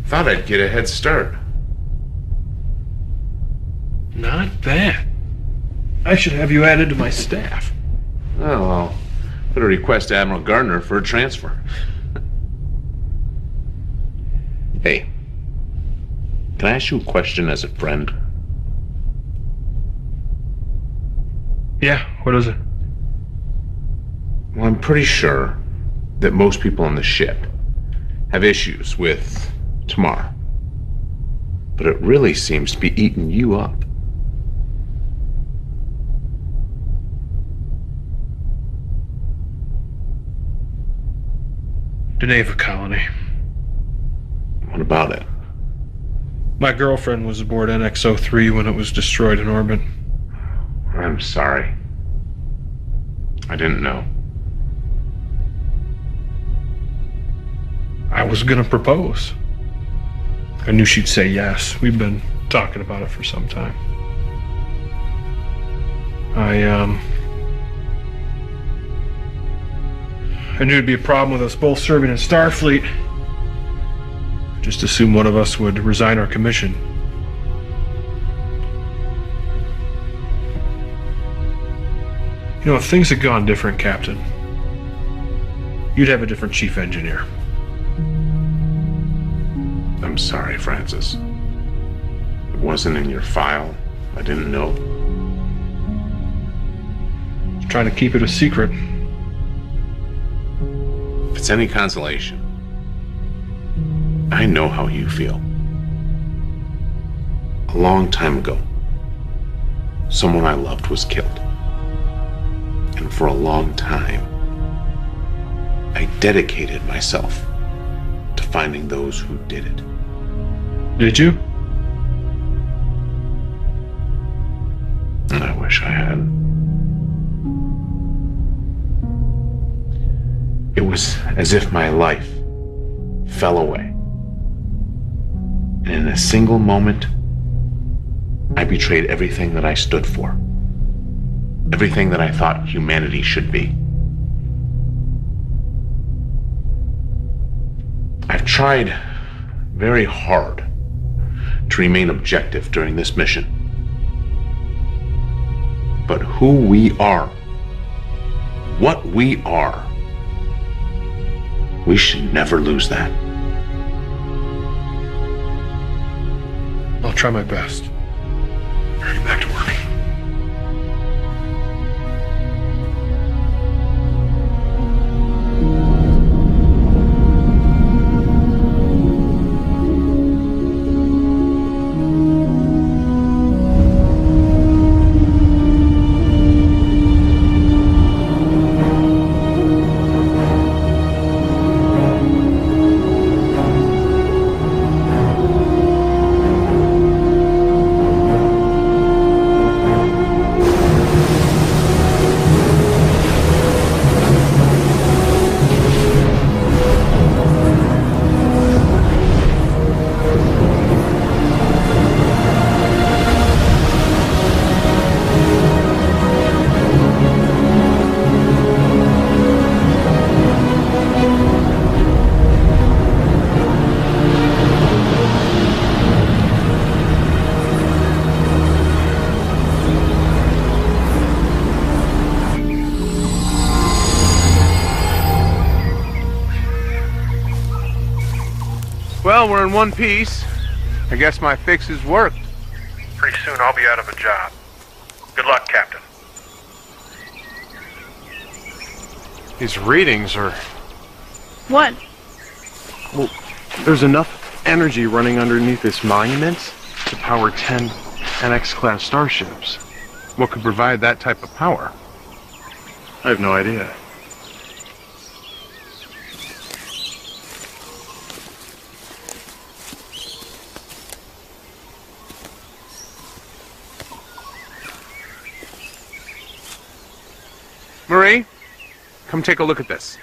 Thought I'd get a head start. Not bad. I should have you added to my staff. Oh, well, better request Admiral Gardner for a transfer. Hey, can I ask you a question as a friend? Yeah, what is it? Well, I'm pretty sure that most people on the ship have issues with Tamar. But it really seems to be eating you up. Deneva colony. What about it? My girlfriend was aboard NX-03 when it was destroyed in orbit. I'm sorry. I didn't know. I was gonna propose. I knew she'd say yes. We've been talking about it for some time. I knew it'd be a problem with us both serving in Starfleet. Just assumed one of us would resign our commission. You know, if things had gone different, Captain, you'd have a different chief engineer. I'm sorry, Francis. It wasn't in your file. I didn't know. Just trying to keep it a secret. If it's any consolation, I know how you feel. A long time ago, someone I loved was killed. And for a long time, I dedicated myself to finding those who did it. Did you? I wish I had. It was as if my life fell away. And in a single moment, I betrayed everything that I stood for. Everything that I thought humanity should be. I've tried very hard to remain objective during this mission. But who we are, what we are, we should never lose that. I'll try my best. Get back to work. Well, we're in one piece. I guess my fix has worked. Pretty soon I'll be out of a job. Good luck, Captain. These readings are... What? Well, there's enough energy running underneath this monument to power 10 NX-class starships. What could provide that type of power? I have no idea. Discovery, come take a look at this.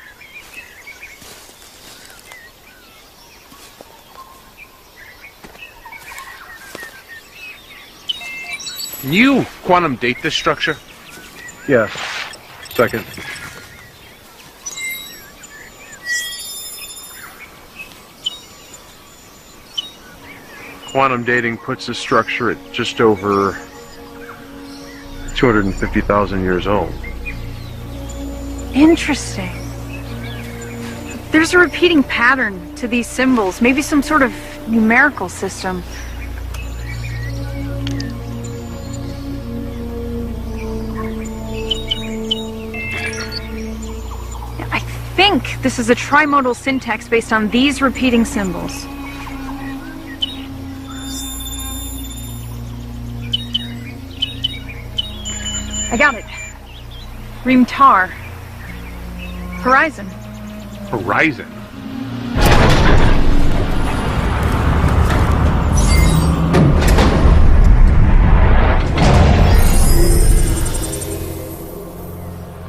Can you quantum date this structure? Yes. Second. Quantum dating puts the structure at just over 250,000 years old. Interesting. There's a repeating pattern to these symbols, maybe some sort of numerical system. I think this is a trimodal syntax based on these repeating symbols. I got it. Reem-Tar. Horizon. Horizon?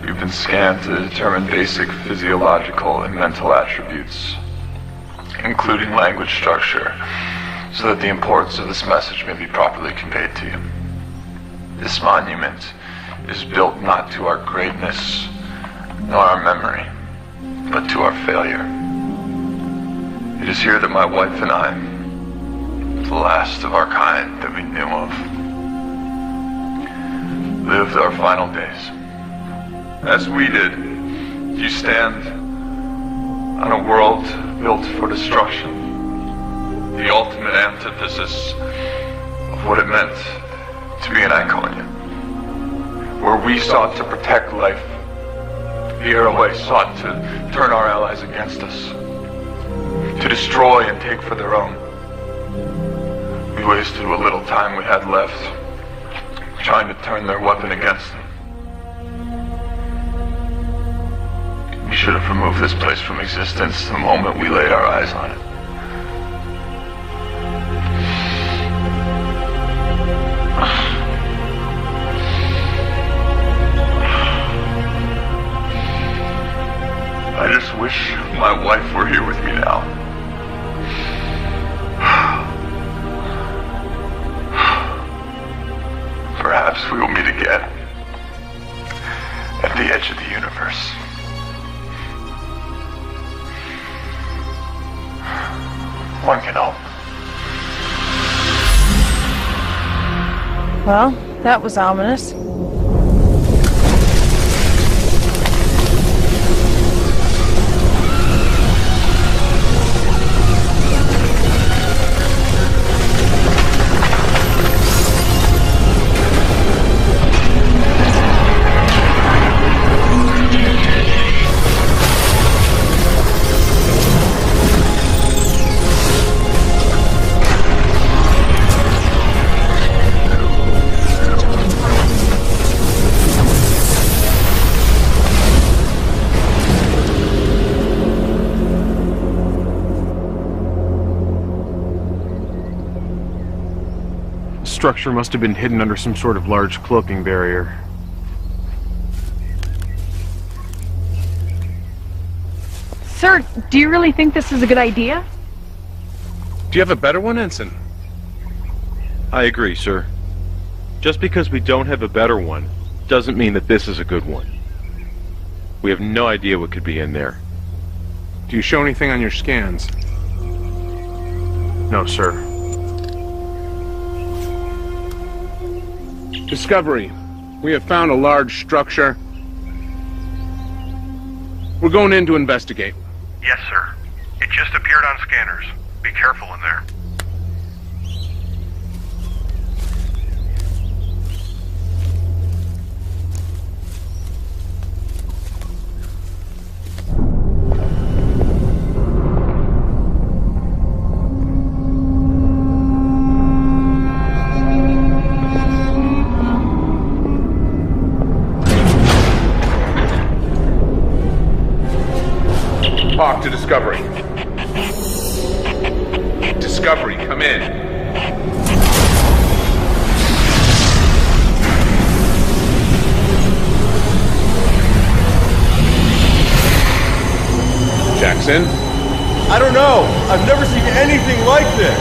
You've been scanned to determine basic physiological and mental attributes, including language structure, so that the importance of this message may be properly conveyed to you. This monument is built not to our greatness, nor our memory, but to our failure. It is here that my wife and I, the last of our kind that we knew of, lived our final days. As we did, you stand on a world built for destruction, the ultimate antithesis of what it meant to be an Iconian. Where we sought to protect life, the Iroquois sought to turn our allies against us, to destroy and take for their own. We wasted what little time we had left, trying to turn their weapon against them. We should have removed this place from existence the moment we laid our eyes on it. I just wish my wife were here with me now. Perhaps we will meet again at the edge of the universe. One can hope. Well, that was ominous. Structure must have been hidden under some sort of large cloaking barrier. Sir, do you really think this is a good idea? Do you have a better one, Ensign? I agree, sir. Just because we don't have a better one doesn't mean that this is a good one. We have no idea what could be in there. Do you show anything on your scans? No, sir. Discovery, we have found a large structure. We're going in to investigate. Yes, sir. It just appeared on scanners. Be careful in there. Hawk to Discovery. Discovery, come in. checks in? I don't know. I've never seen anything like this.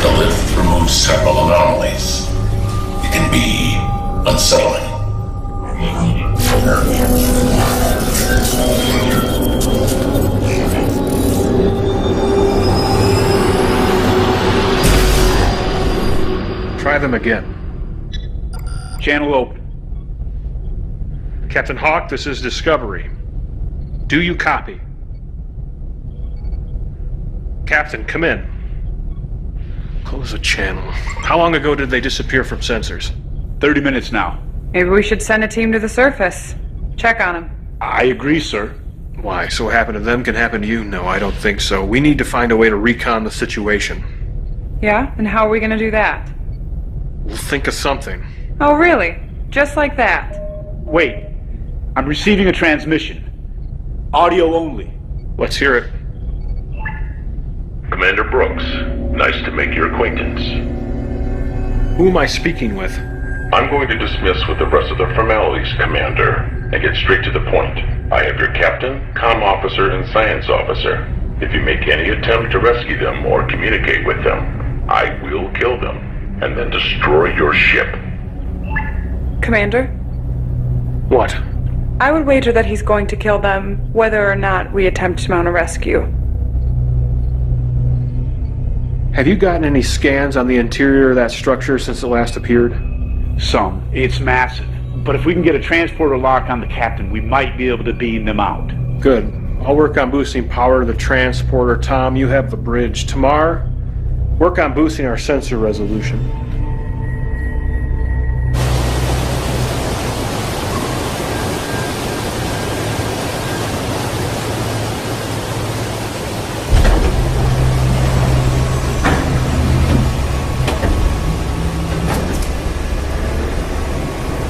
The lift removes several anomalies. It can be unsettling. Try them again. Channel open. Captain Hawk, this is Discovery. Do you copy? Captain, come in. Close the channel. How long ago did they disappear from sensors? 30 minutes now. Maybe we should send a team to the surface. Check on him. I agree, sir. Why? So what happened to them can happen to you? No, I don't think so. We need to find a way to recon the situation. Yeah? And how are we gonna do that? We'll think of something. Oh, really? Just like that? Wait. I'm receiving a transmission. Audio only. Let's hear it. Commander Brooks, nice to make your acquaintance. Who am I speaking with? I'm going to dismiss with the rest of the formalities, Commander, and get straight to the point. I have your captain, comm officer, and science officer. If you make any attempt to rescue them or communicate with them, I will kill them, and then destroy your ship. Commander? What? I would wager that he's going to kill them, whether or not we attempt to mount a rescue. Have you gotten any scans on the interior of that structure since it last appeared? Some. It's massive. But if we can get a transporter lock on the captain, we might be able to beam them out. Good. I'll work on boosting power to the transporter. Tom, you have the bridge. Tamar, work on boosting our sensor resolution.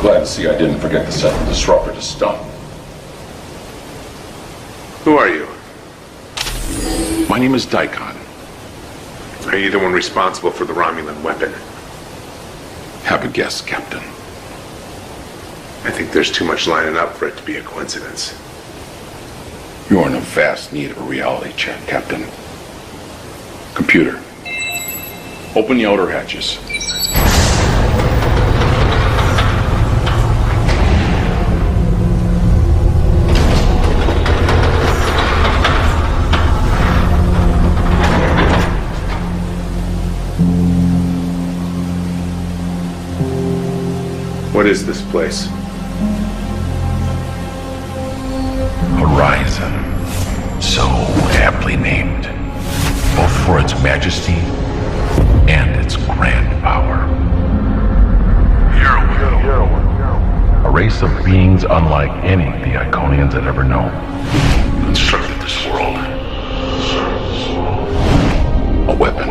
Glad to see I didn't forget to set the disruptor to stun. Who are you? My name is Daikon. Are you the one responsible for the Romulan weapon? Have a guess, Captain. I think there's too much lining up for it to be a coincidence. You're in a vast need of a reality check, Captain. Computer, open the outer hatches. What is this place? Horizon. So aptly named, both for its majesty and its grand power. A race of beings unlike any the Iconians had ever known, constructed this world. A weapon.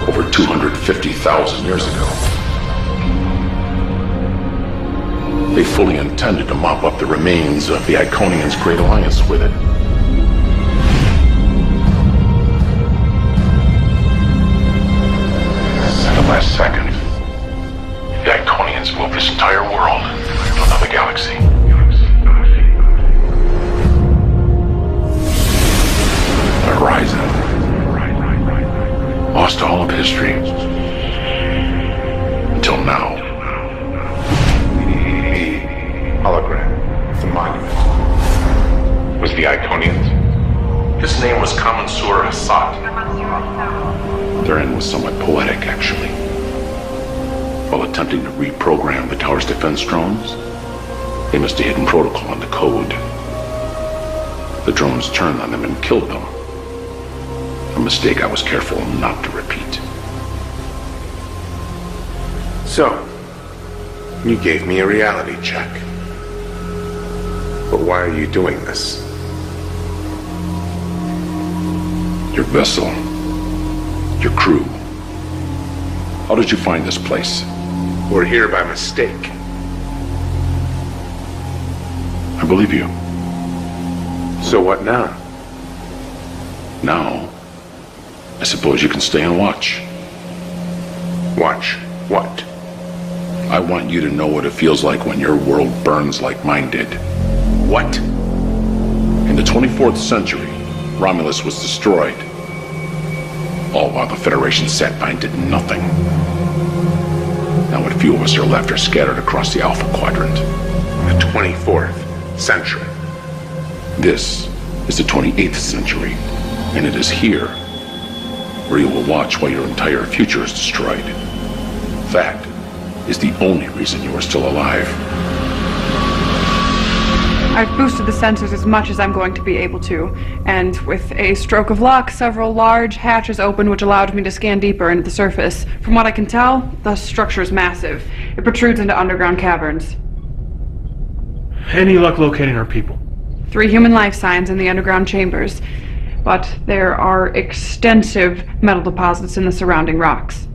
Over 250,000 years ago. They fully intended to mop up the remains of the Iconians' Great Alliance with it. At the last second, the Iconians moved this entire world to another galaxy. The Horizon. Lost all of history. Until now. Hologram. The monument. Was the Iconians? His name was Kamansur Hassat. Their end was somewhat poetic, actually. While attempting to reprogram the tower's defense drones, they missed a hidden protocol in the code. The drones turned on them and killed them. A mistake I was careful not to repeat. So, you gave me a reality check. But why are you doing this? Your vessel. Your crew. How did you find this place? We're here by mistake. I believe you. So what now? Now, I suppose you can stay and watch. Watch what? I want you to know what it feels like when your world burns like mine did. What? In the 24th century, Romulus was destroyed. All while the Federation sat by and did nothing. Now what few of us are left are scattered across the Alpha Quadrant. The 24th century. This is the 28th century, and it is here where you will watch while your entire future is destroyed. That is the only reason you are still alive. I've boosted the sensors as much as I'm going to be able to, and with a stroke of luck, several large hatches opened which allowed me to scan deeper into the surface. From what I can tell, the structure is massive. It protrudes into underground caverns. Any luck locating our people? 3 human life signs in the underground chambers, but there are extensive metal deposits in the surrounding rocks.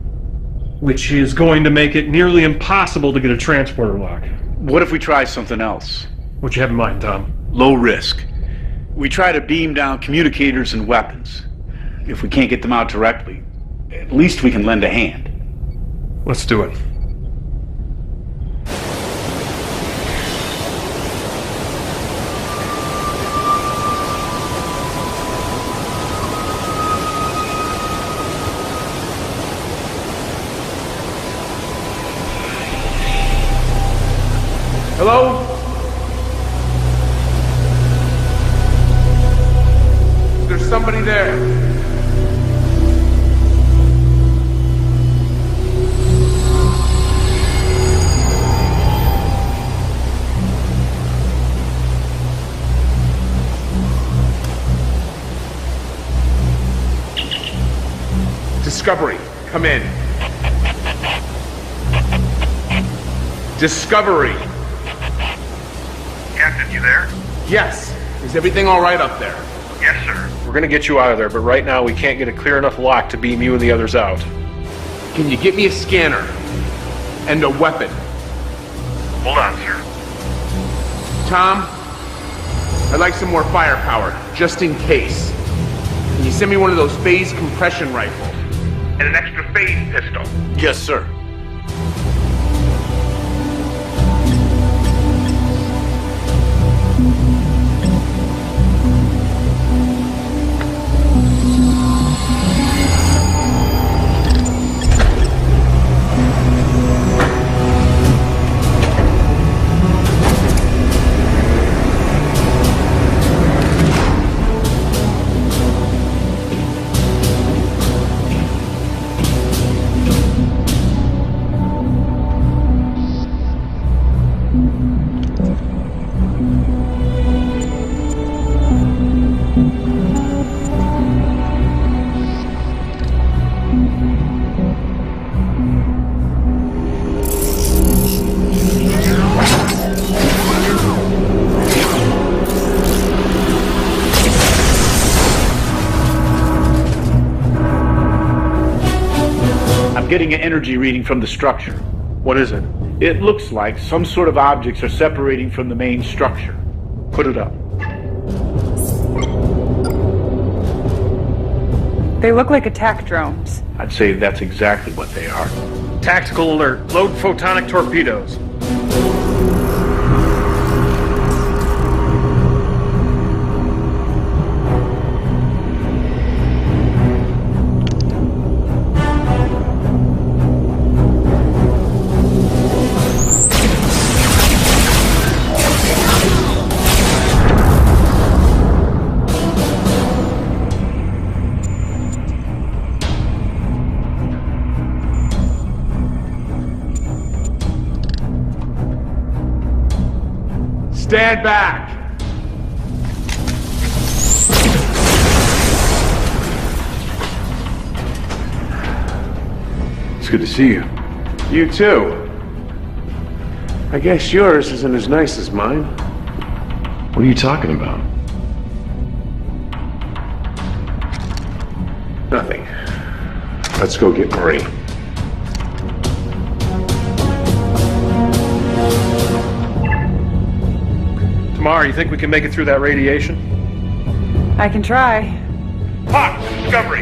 Which is going to make it nearly impossible to get a transporter lock. What if we try something else? What you have in mind, Tom? Low risk. We try to beam down communicators and weapons. If we can't get them out directly, at least we can lend a hand. Let's do it. Hello? There's somebody there. Discovery, come in. Discovery. Captain, you there? Yes. Is everything all right up there? Yes, sir. We're gonna get you out of there, but right now we can't get a clear enough lock to beam you and the others out. Can you get me a scanner? And a weapon? Hold on, sir. Tom, I'd like some more firepower, just in case. Can you send me one of those phase compression rifles? And an extra phase pistol. Yes, sir. Getting an energy reading from the structure. What is it? It looks like some sort of objects are separating from the main structure. Put it up. They look like attack drones. I'd say that's exactly what they are. Tactical alert. Load photonic torpedoes. Stand back! It's good to see you. You too. I guess yours isn't as nice as mine. What are you talking about? Nothing. Let's go get Marie. Tamara, you think we can make it through that radiation? I can try. Hawk, Discovery.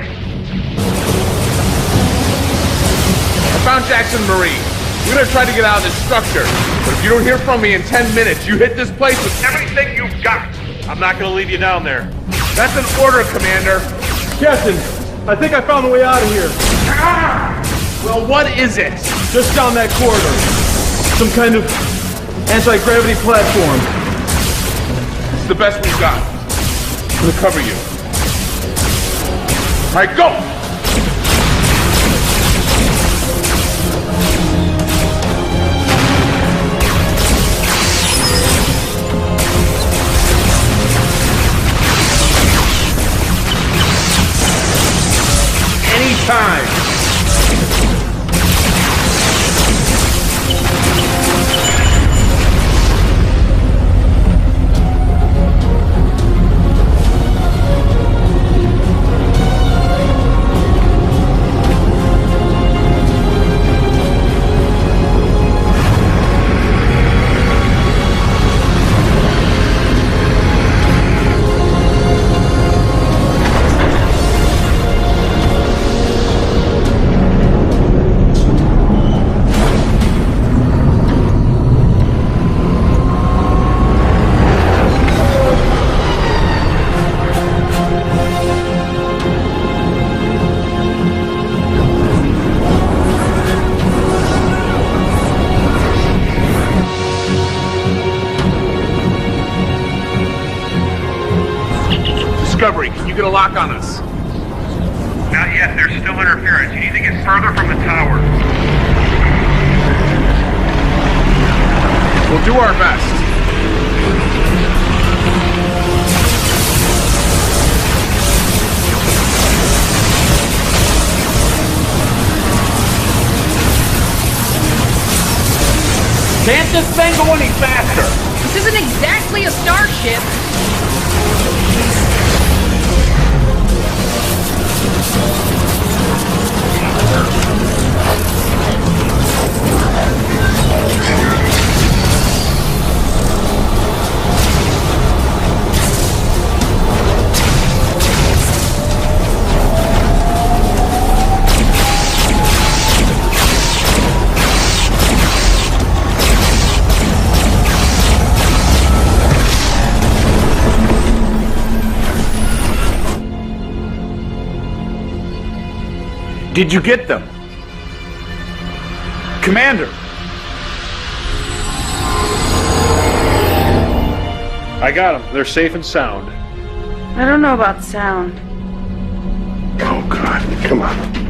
I found Jackson Marine. We're gonna try to get out of this structure. But if you don't hear from me in 10 minutes, you hit this place with everything you've got. I'm not gonna leave you down there. That's an order, Commander. Captain, I think I found the way out of here. Well, what is it? Just down that corridor. Some kind of anti-gravity platform. It's the best we've got. I'm gonna cover you. All right, go! Anytime. Discovery, can you get a lock on us? Not yet. There's still interference. You need to get further from the tower. We'll do our best. Can't this thing go any faster? This isn't exactly a starship. Did you get them? Commander! I got them. They're safe and sound. I don't know about sound. Oh, God. Come on.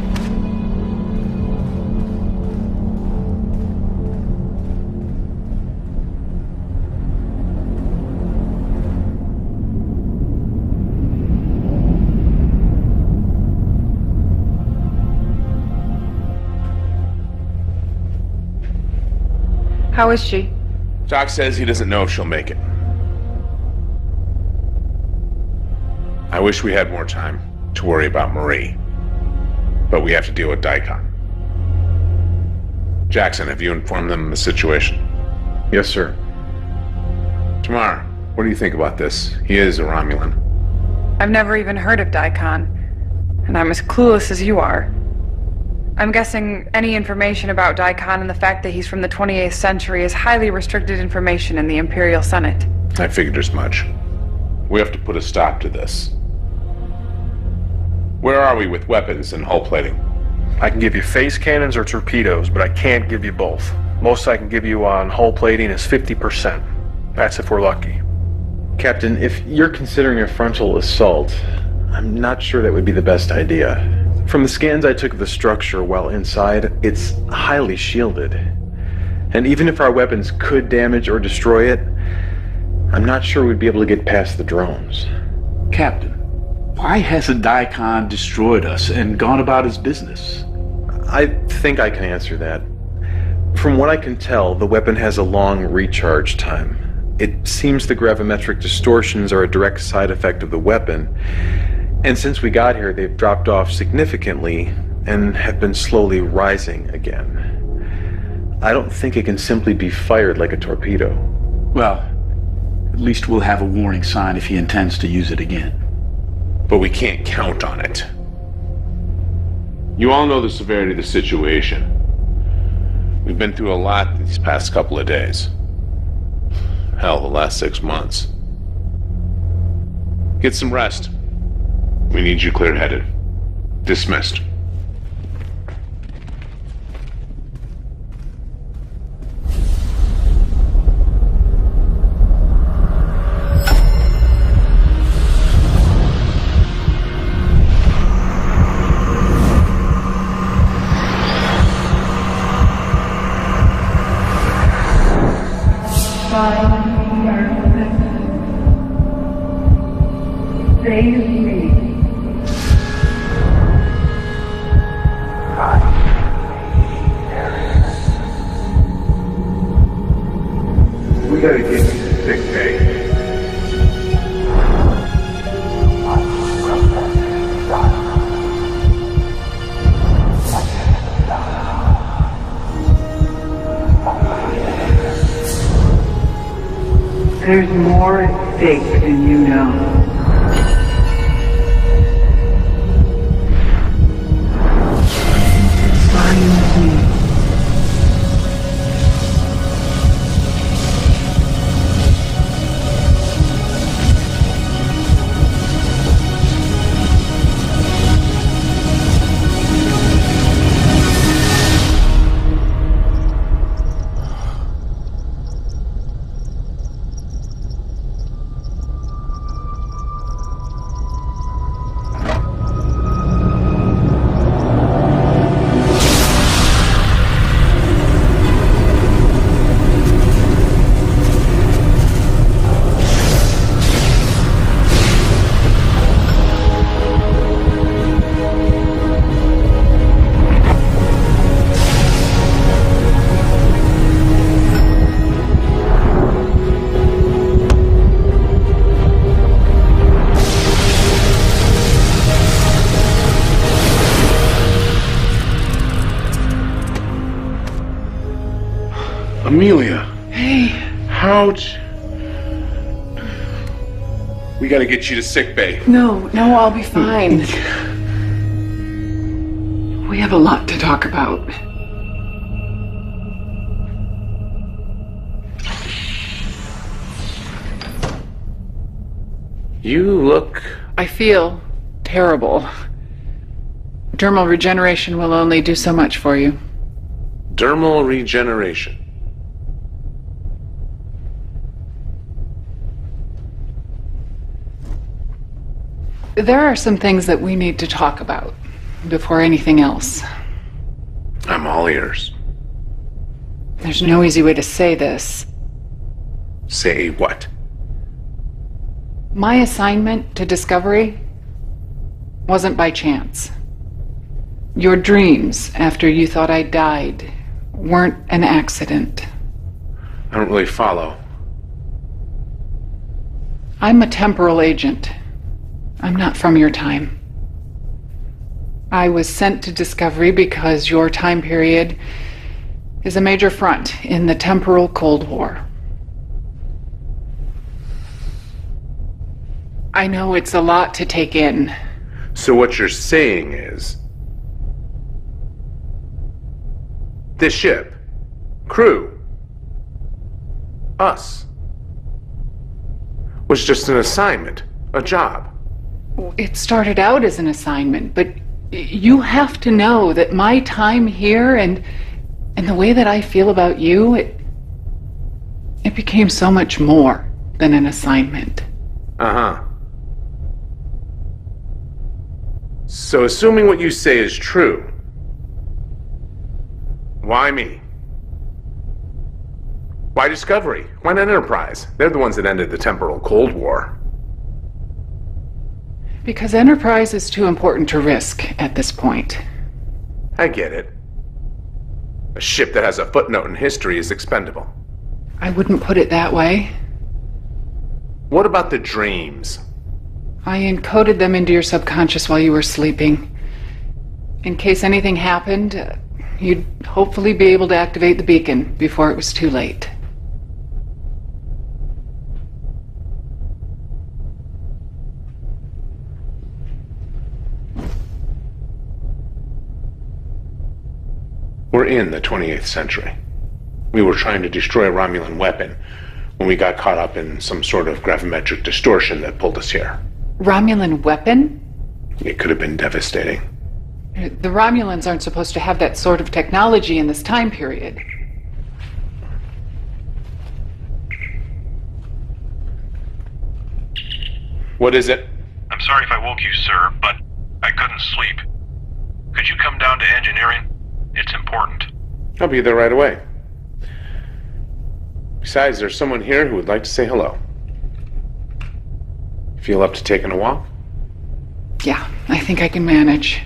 How is she? Doc says he doesn't know if she'll make it. I wish we had more time to worry about Marie. But we have to deal with Daikon. Jackson, have you informed them of the situation? Yes, sir. Tamar, what do you think about this? He is a Romulan. I've never even heard of Daikon, and I'm as clueless as you are. I'm guessing any information about Daikon and the fact that he's from the 28th century is highly restricted information in the Imperial Senate. I figured as much. We have to put a stop to this. Where are we with weapons and hull plating? I can give you phase cannons or torpedoes, but I can't give you both. Most I can give you on hull plating is 50%. That's if we're lucky. Captain, if you're considering a frontal assault, I'm not sure that would be the best idea. From the scans I took of the structure while inside, it's highly shielded. And even if our weapons could damage or destroy it, I'm not sure we'd be able to get past the drones. Captain, why hasn't Daikon destroyed us and gone about his business? I think I can answer that. From what I can tell, the weapon has a long recharge time. It seems the gravimetric distortions are a direct side effect of the weapon, and since we got here, they've dropped off significantly and have been slowly rising again. I don't think it can simply be fired like a torpedo. Well, At least we'll have a warning sign if he intends to use it again. But we can't count on it. You all know the severity of the situation. We've been through a lot these past couple of days. Hell, the last 6 months. Get some rest. We need you clear-headed. Dismissed. We gotta get you to sick bay. There's more at stake than you know. Find me. Amelia. Hey. How'd... We gotta get you to sickbay. No, I'll be fine. We have a lot to talk about. You look... I feel terrible. Dermal regeneration will only do so much for you. Dermal regeneration. There are some things that we need to talk about before anything else. I'm all ears. There's no easy way to say this. Say what? My assignment to Discovery wasn't by chance. Your dreams after you thought I died weren't an accident. I don't really follow. I'm a temporal agent. I'm not from your time. I was sent to Discovery because your time period is a major front in the temporal Cold War. I know it's a lot to take in. So what you're saying is... this ship, crew, us, was just an assignment, a job. It started out as an assignment, but you have to know that my time here and the way that I feel about you, it became so much more than an assignment. Uh-huh. So assuming what you say is true, why me? Why Discovery? Why not Enterprise? They're the ones that ended the temporal Cold War. Because Enterprise is too important to risk at this point. I get it. A ship that has a footnote in history is expendable. I wouldn't put it that way. What about the dreams? I encoded them into your subconscious while you were sleeping. In case anything happened, you'd hopefully be able to activate the beacon before it was too late. We're in the 28th century. We were trying to destroy a Romulan weapon when we got caught up in some sort of gravimetric distortion that pulled us here. Romulan weapon? It could have been devastating. The Romulans aren't supposed to have that sort of technology in this time period. What is it? I'm sorry if I woke you, sir, but I couldn't sleep. Could you come down to engineering? It's important. I'll be there right away. Besides, there's someone here who would like to say hello. Feel up to taking a walk? Yeah, I think I can manage.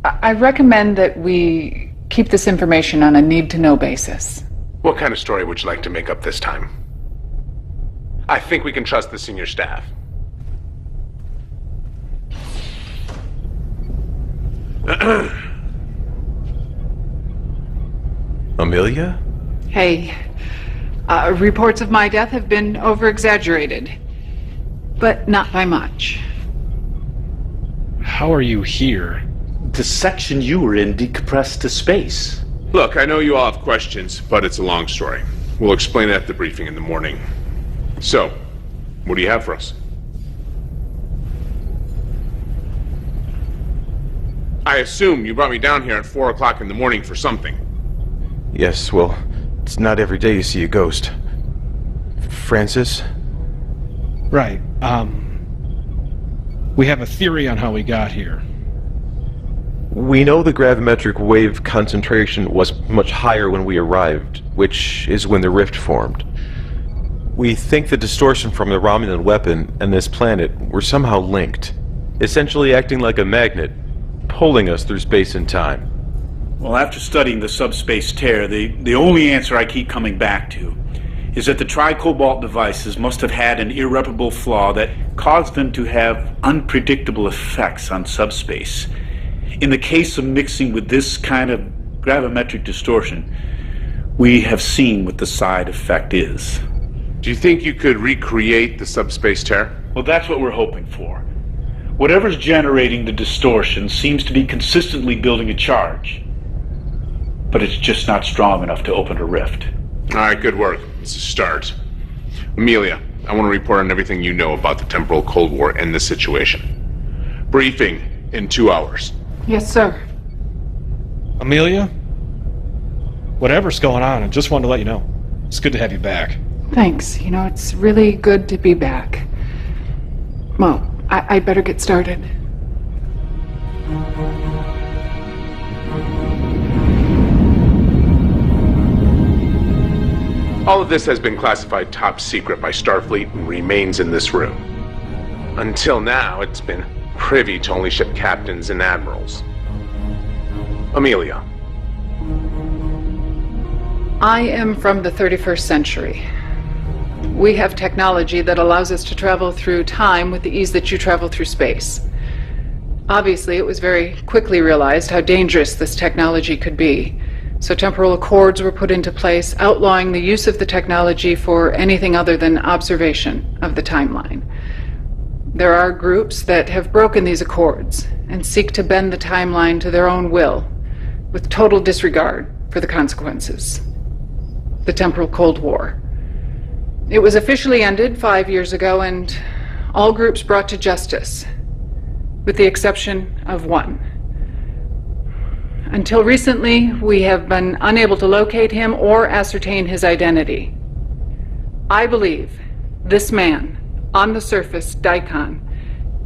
I recommend that we keep this information on a need-to-know basis. What kind of story would you like to make up this time? I think we can trust the senior staff. Amelia? Hey, reports of my death have been over-exaggerated, but not by much. How are you here? The section you were in decompressed to space. Look, I know you all have questions, but it's a long story. We'll explain it at the briefing in the morning. So, what do you have for us? I assume you brought me down here at 4 o'clock in the morning for something. Yes, well, it's not every day you see a ghost. Francis? Right, we have a theory on how we got here. We know the gravimetric wave concentration was much higher when we arrived, which is when the rift formed. We think the distortion from the Romulan weapon and this planet were somehow linked, essentially acting like a magnet, pulling us through space and time. Well, after studying the subspace tear, the only answer I keep coming back to is that the Tri-Cobalt devices must have had an irreparable flaw that caused them to have unpredictable effects on subspace. In the case of mixing with this kind of gravimetric distortion, we have seen what the side effect is. Do you think you could recreate the subspace tear? Well, that's what we're hoping for. Whatever's generating the distortion seems to be consistently building a charge. But it's just not strong enough to open a rift. All right, good work. It's a start. Amelia, I want to report on everything you know about the temporal Cold War and this situation. Briefing in 2 hours. Yes, sir. Amelia? Whatever's going on, I just wanted to let you know. It's good to have you back. Thanks. You know, it's really good to be back. Well, I'd better get started. All of this has been classified top secret by Starfleet and remains in this room. Until now, it's been privy to only ship captains and admirals. Amelia. I am from the 31st century. We have technology that allows us to travel through time with the ease that you travel through space. Obviously, it was very quickly realized how dangerous this technology could be. So temporal accords were put into place, outlawing the use of the technology for anything other than observation of the timeline. There are groups that have broken these accords and seek to bend the timeline to their own will, with total disregard for the consequences. The temporal Cold War. It was officially ended 5 years ago, and all groups brought to justice, with the exception of one. Until recently, we have been unable to locate him or ascertain his identity. I believe this man, on the surface, Daikon,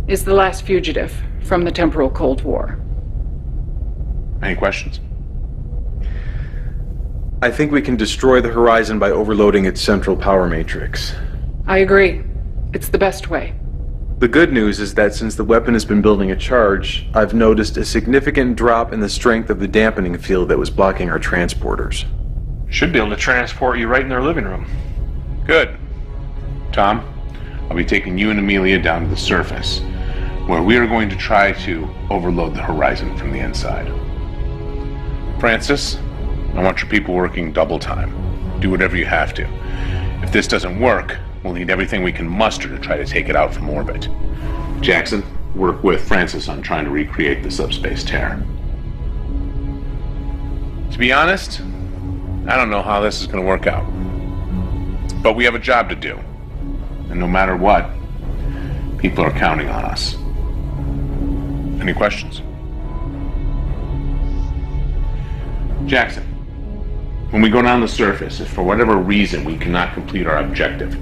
is the last fugitive from the temporal Cold War. Any questions? I think we can destroy the Horizon by overloading its central power matrix. I agree. It's the best way. The good news is that since the weapon has been building a charge, I've noticed a significant drop in the strength of the dampening field that was blocking our transporters. Should be able to transport you right in their living room. Good. Tom, I'll be taking you and Amelia down to the surface, where we are going to try to overload the Horizon from the inside. Francis, I want your people working double time. Do whatever you have to. If this doesn't work, we'll need everything we can muster to try to take it out from orbit. Jackson, work with Francis on trying to recreate the subspace tear. To be honest, I don't know how this is going to work out. But we have a job to do. And no matter what, people are counting on us. Any questions? Jackson, when we go down the surface, if for whatever reason we cannot complete our objective,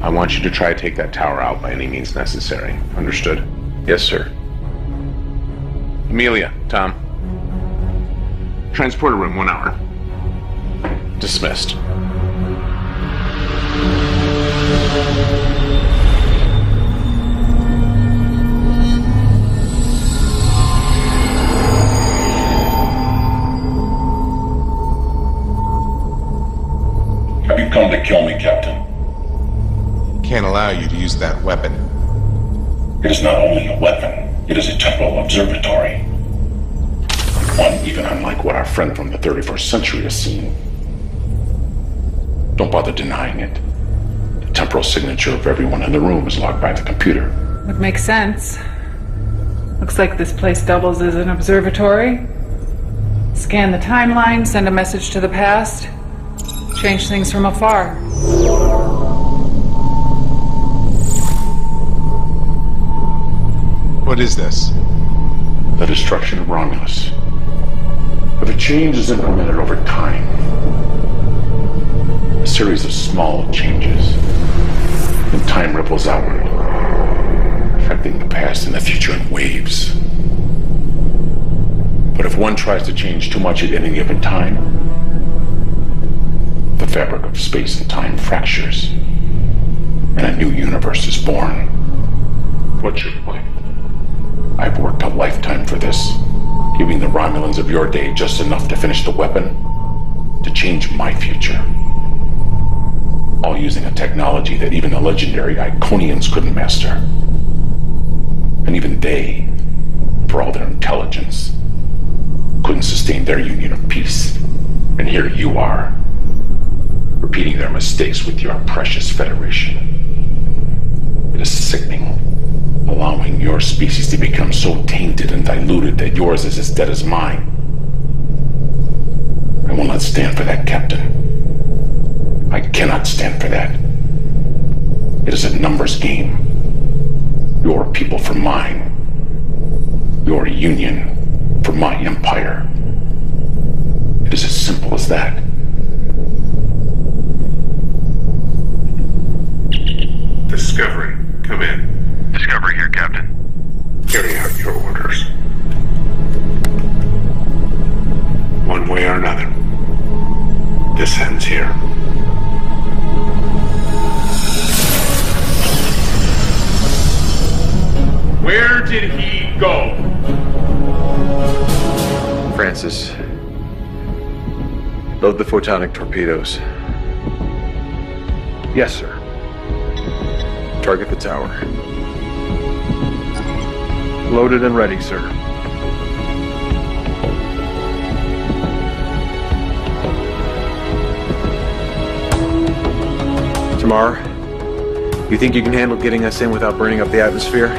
I want you to try to take that tower out by any means necessary. Understood? Yes, sir. Amelia, Tom. Transporter room, 1 hour. Dismissed. Have you come to kill me, Captain? Can't allow you to use that weapon. It is not only a weapon, it is a temporal observatory. One even unlike what our friend from the 31st century has seen. Don't bother denying it. The temporal signature of everyone in the room is logged by the computer. Would make sense. Looks like this place doubles as an observatory. Scan the timeline, send a message to the past, change things from afar. What is this? The destruction of Romulus. But the change is implemented over time. A series of small changes. And time ripples outward, affecting the past and the future in waves. But if one tries to change too much at any given time, the fabric of space and time fractures, and a new universe is born. What's your point? I've worked a lifetime for this, giving the Romulans of your day just enough to finish the weapon, to change my future. All using a technology that even the legendary Iconians couldn't master. And even they, for all their intelligence, couldn't sustain their union of peace. And here you are, repeating their mistakes with your precious Federation. It is sickening, allowing your species to become so tainted and diluted that yours is as dead as mine. I will not stand for that, Captain. I cannot stand for that. It is a numbers game. Your people for mine. Your union for my empire. It is as simple as that. Discovery, come in. Discovery here, Captain. Carry out your orders. One way or another, this ends here. Where did he go? Francis, load the photonic torpedoes. Yes, sir. Target the tower. Loaded and ready, sir. Tamar, you think you can handle getting us in without burning up the atmosphere?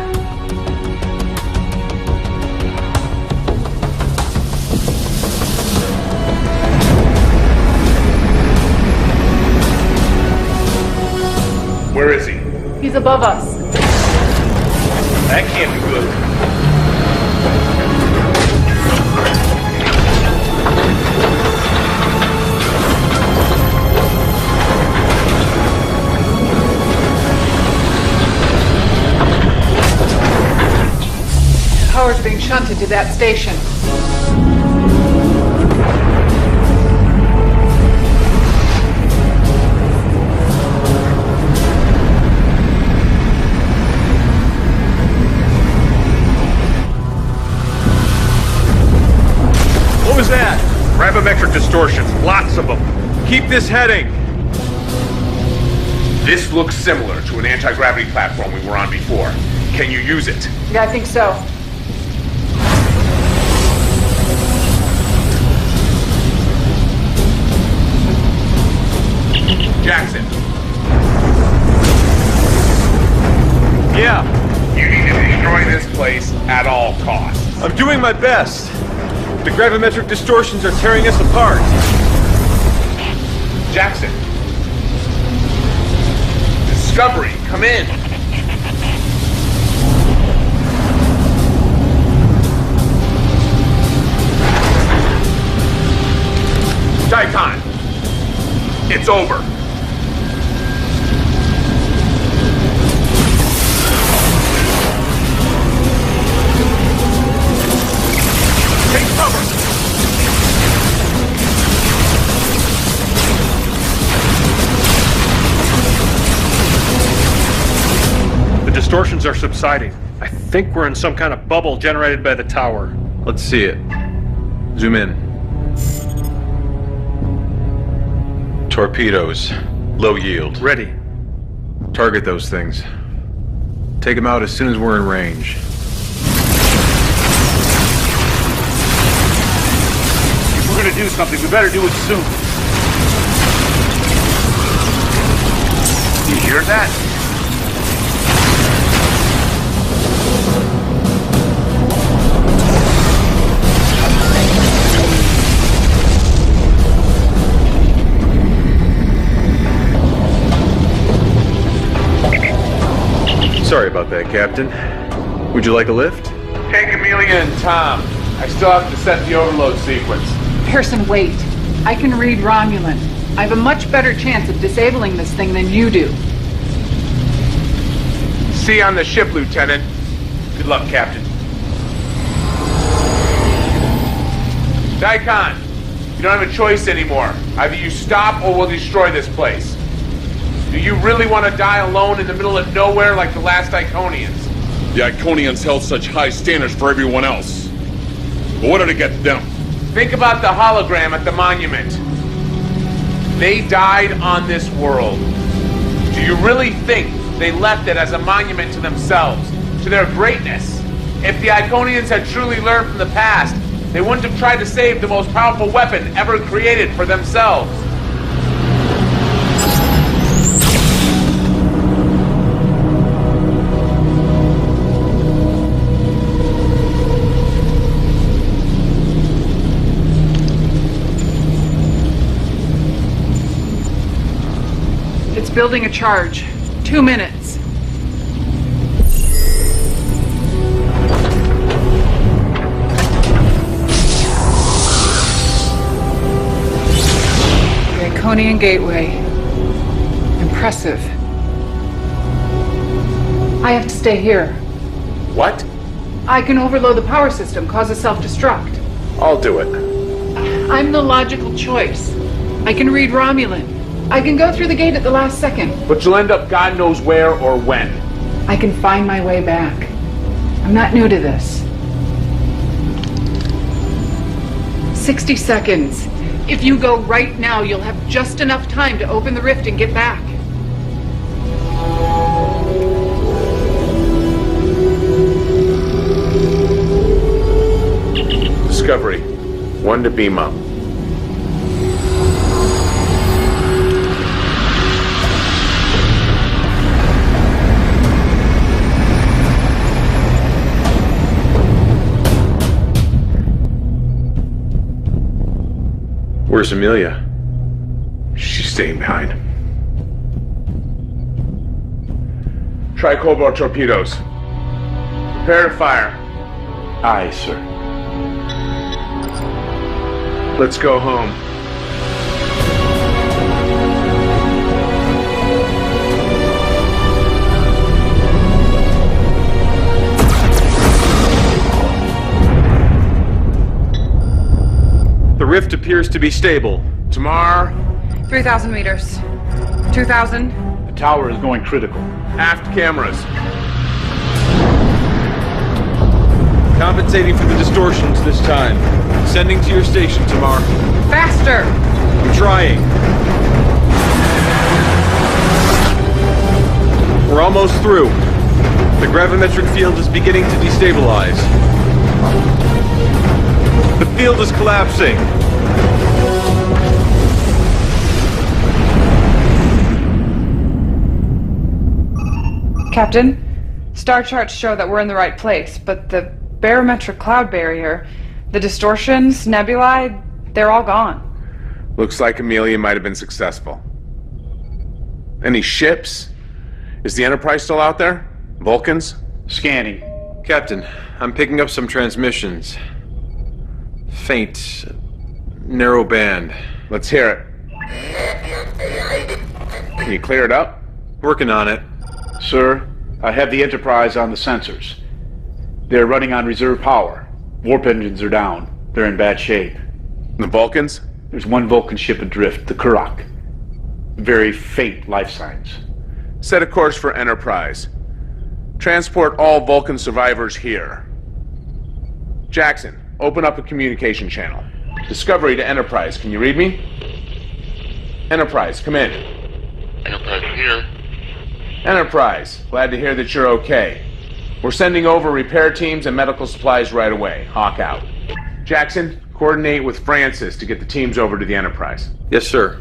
Where is he? He's above us. That can't be good. Power's being shunted to that station. What was that? Gravimetric distortions, lots of them. Keep this heading. This looks similar to an anti-gravity platform we were on before. Can you use it? Yeah, I think so. Jackson. Yeah. You need to destroy this place at all costs. I'm doing my best. The gravimetric distortions are tearing us apart. Jackson. Discovery, come in. Daikon, it's over. Take cover. The distortions are subsiding. I think we're in some kind of bubble generated by the tower. Let's see it. Zoom in. Torpedoes. Low yield. Ready. Target those things. Take them out as soon as we're in range. If we're gonna do something, we better do it soon. You hear that? Sorry about that, Captain. Would you like a lift? Take Amelia and Tom. I still have to set the overload sequence. Pearson, wait. I can read Romulan. I have a much better chance of disabling this thing than you do. See you on the ship, Lieutenant. Good luck, Captain. Daikon, you don't have a choice anymore. Either you stop or we'll destroy this place. Do you really want to die alone in the middle of nowhere like the last Iconians? The Iconians held such high standards for everyone else. But what did it get them? Think about the hologram at the monument. They died on this world. Do you really think they left it as a monument to themselves, to their greatness? If the Iconians had truly learned from the past, they wouldn't have tried to save the most powerful weapon ever created for themselves. It's building a charge. 2 minutes. The Iconian Gateway. Impressive. I have to stay here. What? I can overload the power system, cause a self-destruct. I'll do it. I'm the logical choice. I can read Romulan. I can go through the gate at the last second. But you'll end up God knows where or when. I can find my way back. I'm not new to this. 60 seconds. If you go right now, you'll have just enough time to open the rift and get back. Discovery. 1 to beam up. Where's Amelia? She's staying behind. Try cobalt torpedoes. Prepare to fire. Aye, sir. Let's go home. The rift appears to be stable. Tamar. 3,000 meters. 2,000. The tower is going critical. Aft cameras. Compensating for the distortions this time. Sending to your station, Tamar. Faster! I'm trying. We're almost through. The gravimetric field is beginning to destabilize. The field is collapsing. Captain, star charts show that we're in the right place, but the barometric cloud barrier The distortions, nebulae, they're all gone. Looks like Amelia might have been successful. Any ships? Is the Enterprise still out there? Vulcans? Scanning. Captain, I'm picking up some transmissions. Faint, narrow band. Let's hear it. Can you clear it up? Working on it. Sir, I have the Enterprise on the sensors. They're running on reserve power. Warp engines are down. They're in bad shape. The Vulcans? There's one Vulcan ship adrift, the Kurok. Very faint life signs. Set a course for Enterprise. Transport all Vulcan survivors here. Jackson, open up a communication channel. Discovery to Enterprise, can you read me? Enterprise, come in. Enterprise here. Enterprise, glad to hear that you're okay. We're sending over repair teams and medical supplies right away. Hawk out. Jackson, coordinate with Francis to get the teams over to the Enterprise. Yes, sir.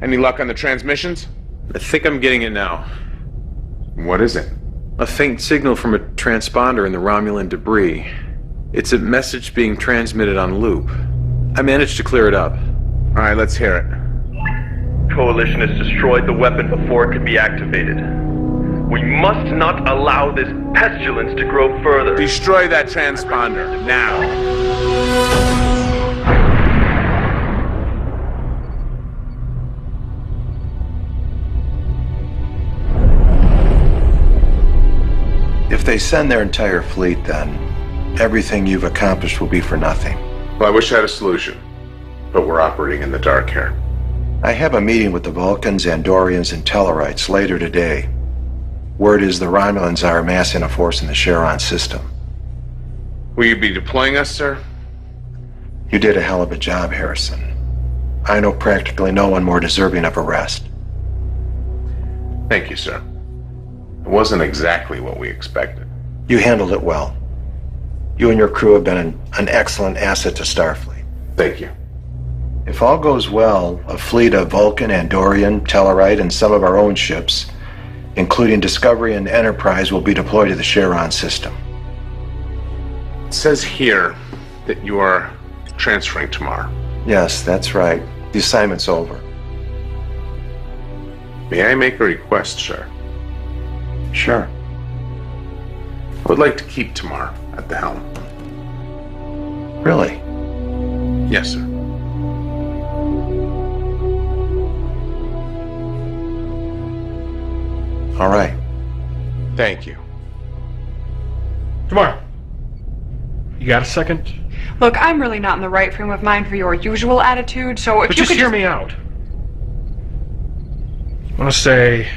Any luck on the transmissions? I think I'm getting it now. What is it? A faint signal from a transponder in the Romulan debris. It's a message being transmitted on loop. I managed to clear it up. All right, let's hear it. Coalition has destroyed the weapon before it could be activated. We must not allow this pestilence to grow further. Destroy that transponder, now. If they send their entire fleet, then everything you've accomplished will be for nothing. Well, I wish I had a solution, but we're operating in the dark here. I have a meeting with the Vulcans, Andorians, and Tellarites later today. Word is the Romulans are amassing a force in the Charon system. Will you be deploying us, sir? You did a hell of a job, Harrison. I know practically no one more deserving of arrest. Thank you, sir. It wasn't exactly what we expected. You handled it well. You and your crew have been an excellent asset to Starfleet. Thank you. If all goes well, a fleet of Vulcan, Andorian, Tellarite, and some of our own ships, including Discovery and Enterprise, will be deployed to the Charon system. It says here that you are transferring tomorrow. Yes, that's right. The assignment's over. May I make a request, sir? Sure. I would like to keep tomorrow at the helm. Really? Yes, sir. All right. Thank you. Tomorrow. You got a second? Look, I'm really not in the right frame of mind for your usual attitude, so if But you just could hear me out. I want to say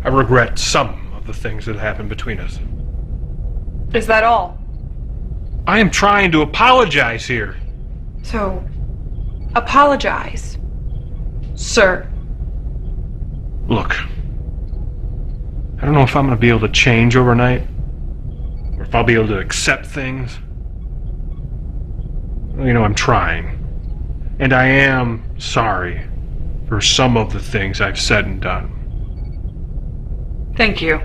I regret some of the things that happened between us. Is that all? I am trying to apologize here. So, apologize, sir. Look, I don't know if I'm going to be able to change overnight, or if I'll be able to accept things. Well, you know, I'm trying. And I am sorry for some of the things I've said and done. Thank you.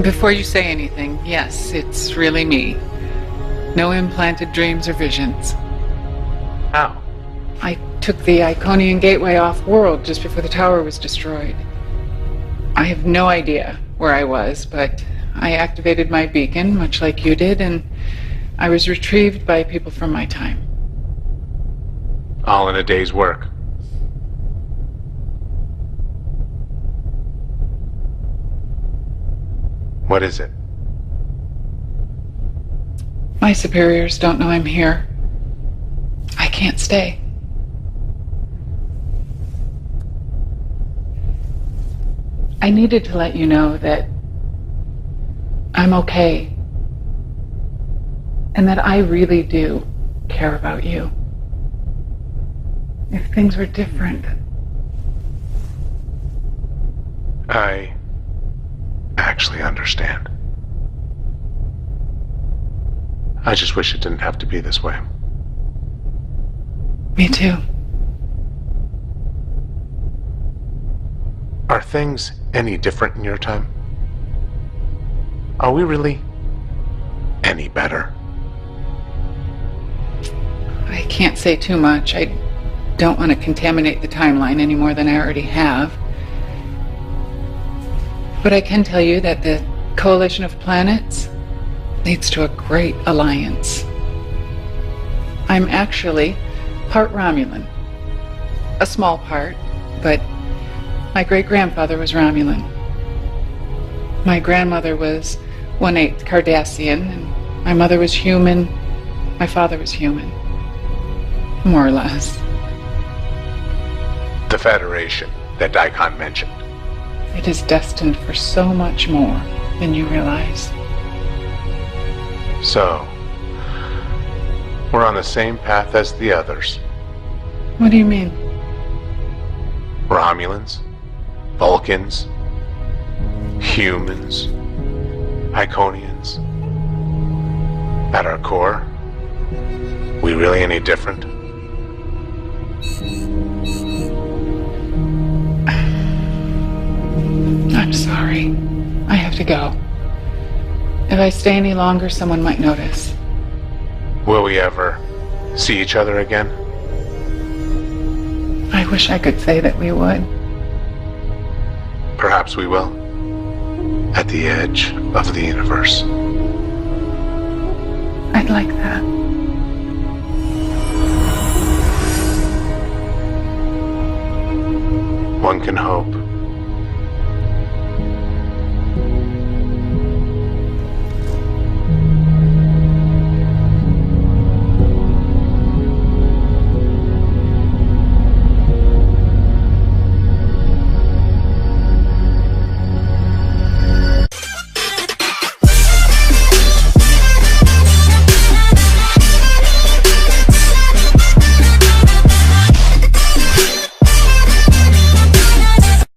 Before you say anything, yes, it's really me. No implanted dreams or visions. How? I took the Iconian Gateway off-world just before the tower was destroyed. I have no idea where I was, but I activated my beacon, much like you did, and I was retrieved by people from my time. All in a day's work. What is it? My superiors don't know I'm here. I can't stay. I needed to let you know that I'm okay. And that I really do care about you. If things were different. I actually understand. I just wish it didn't have to be this way. Me too. Are things any different in your time? Are we really any better? I can't say too much. I don't want to contaminate the timeline any more than I already have. But I can tell you that the coalition of planets leads to a great alliance. I'm actually part Romulan. A small part, but my great-grandfather was Romulan. My grandmother was 1/8 Cardassian, and my mother was human. My father was human. More or less. The Federation that Daikon mentioned. It is destined for so much more than you realize. So, we're on the same path as the others. What do you mean? Romulans, Vulcans, humans, Iconians. At our core, we really any different? I'm sorry. I have to go. If I stay any longer, someone might notice. Will we ever see each other again? I wish I could say that we would. Perhaps we will. At the edge of the universe. I'd like that. One can hope.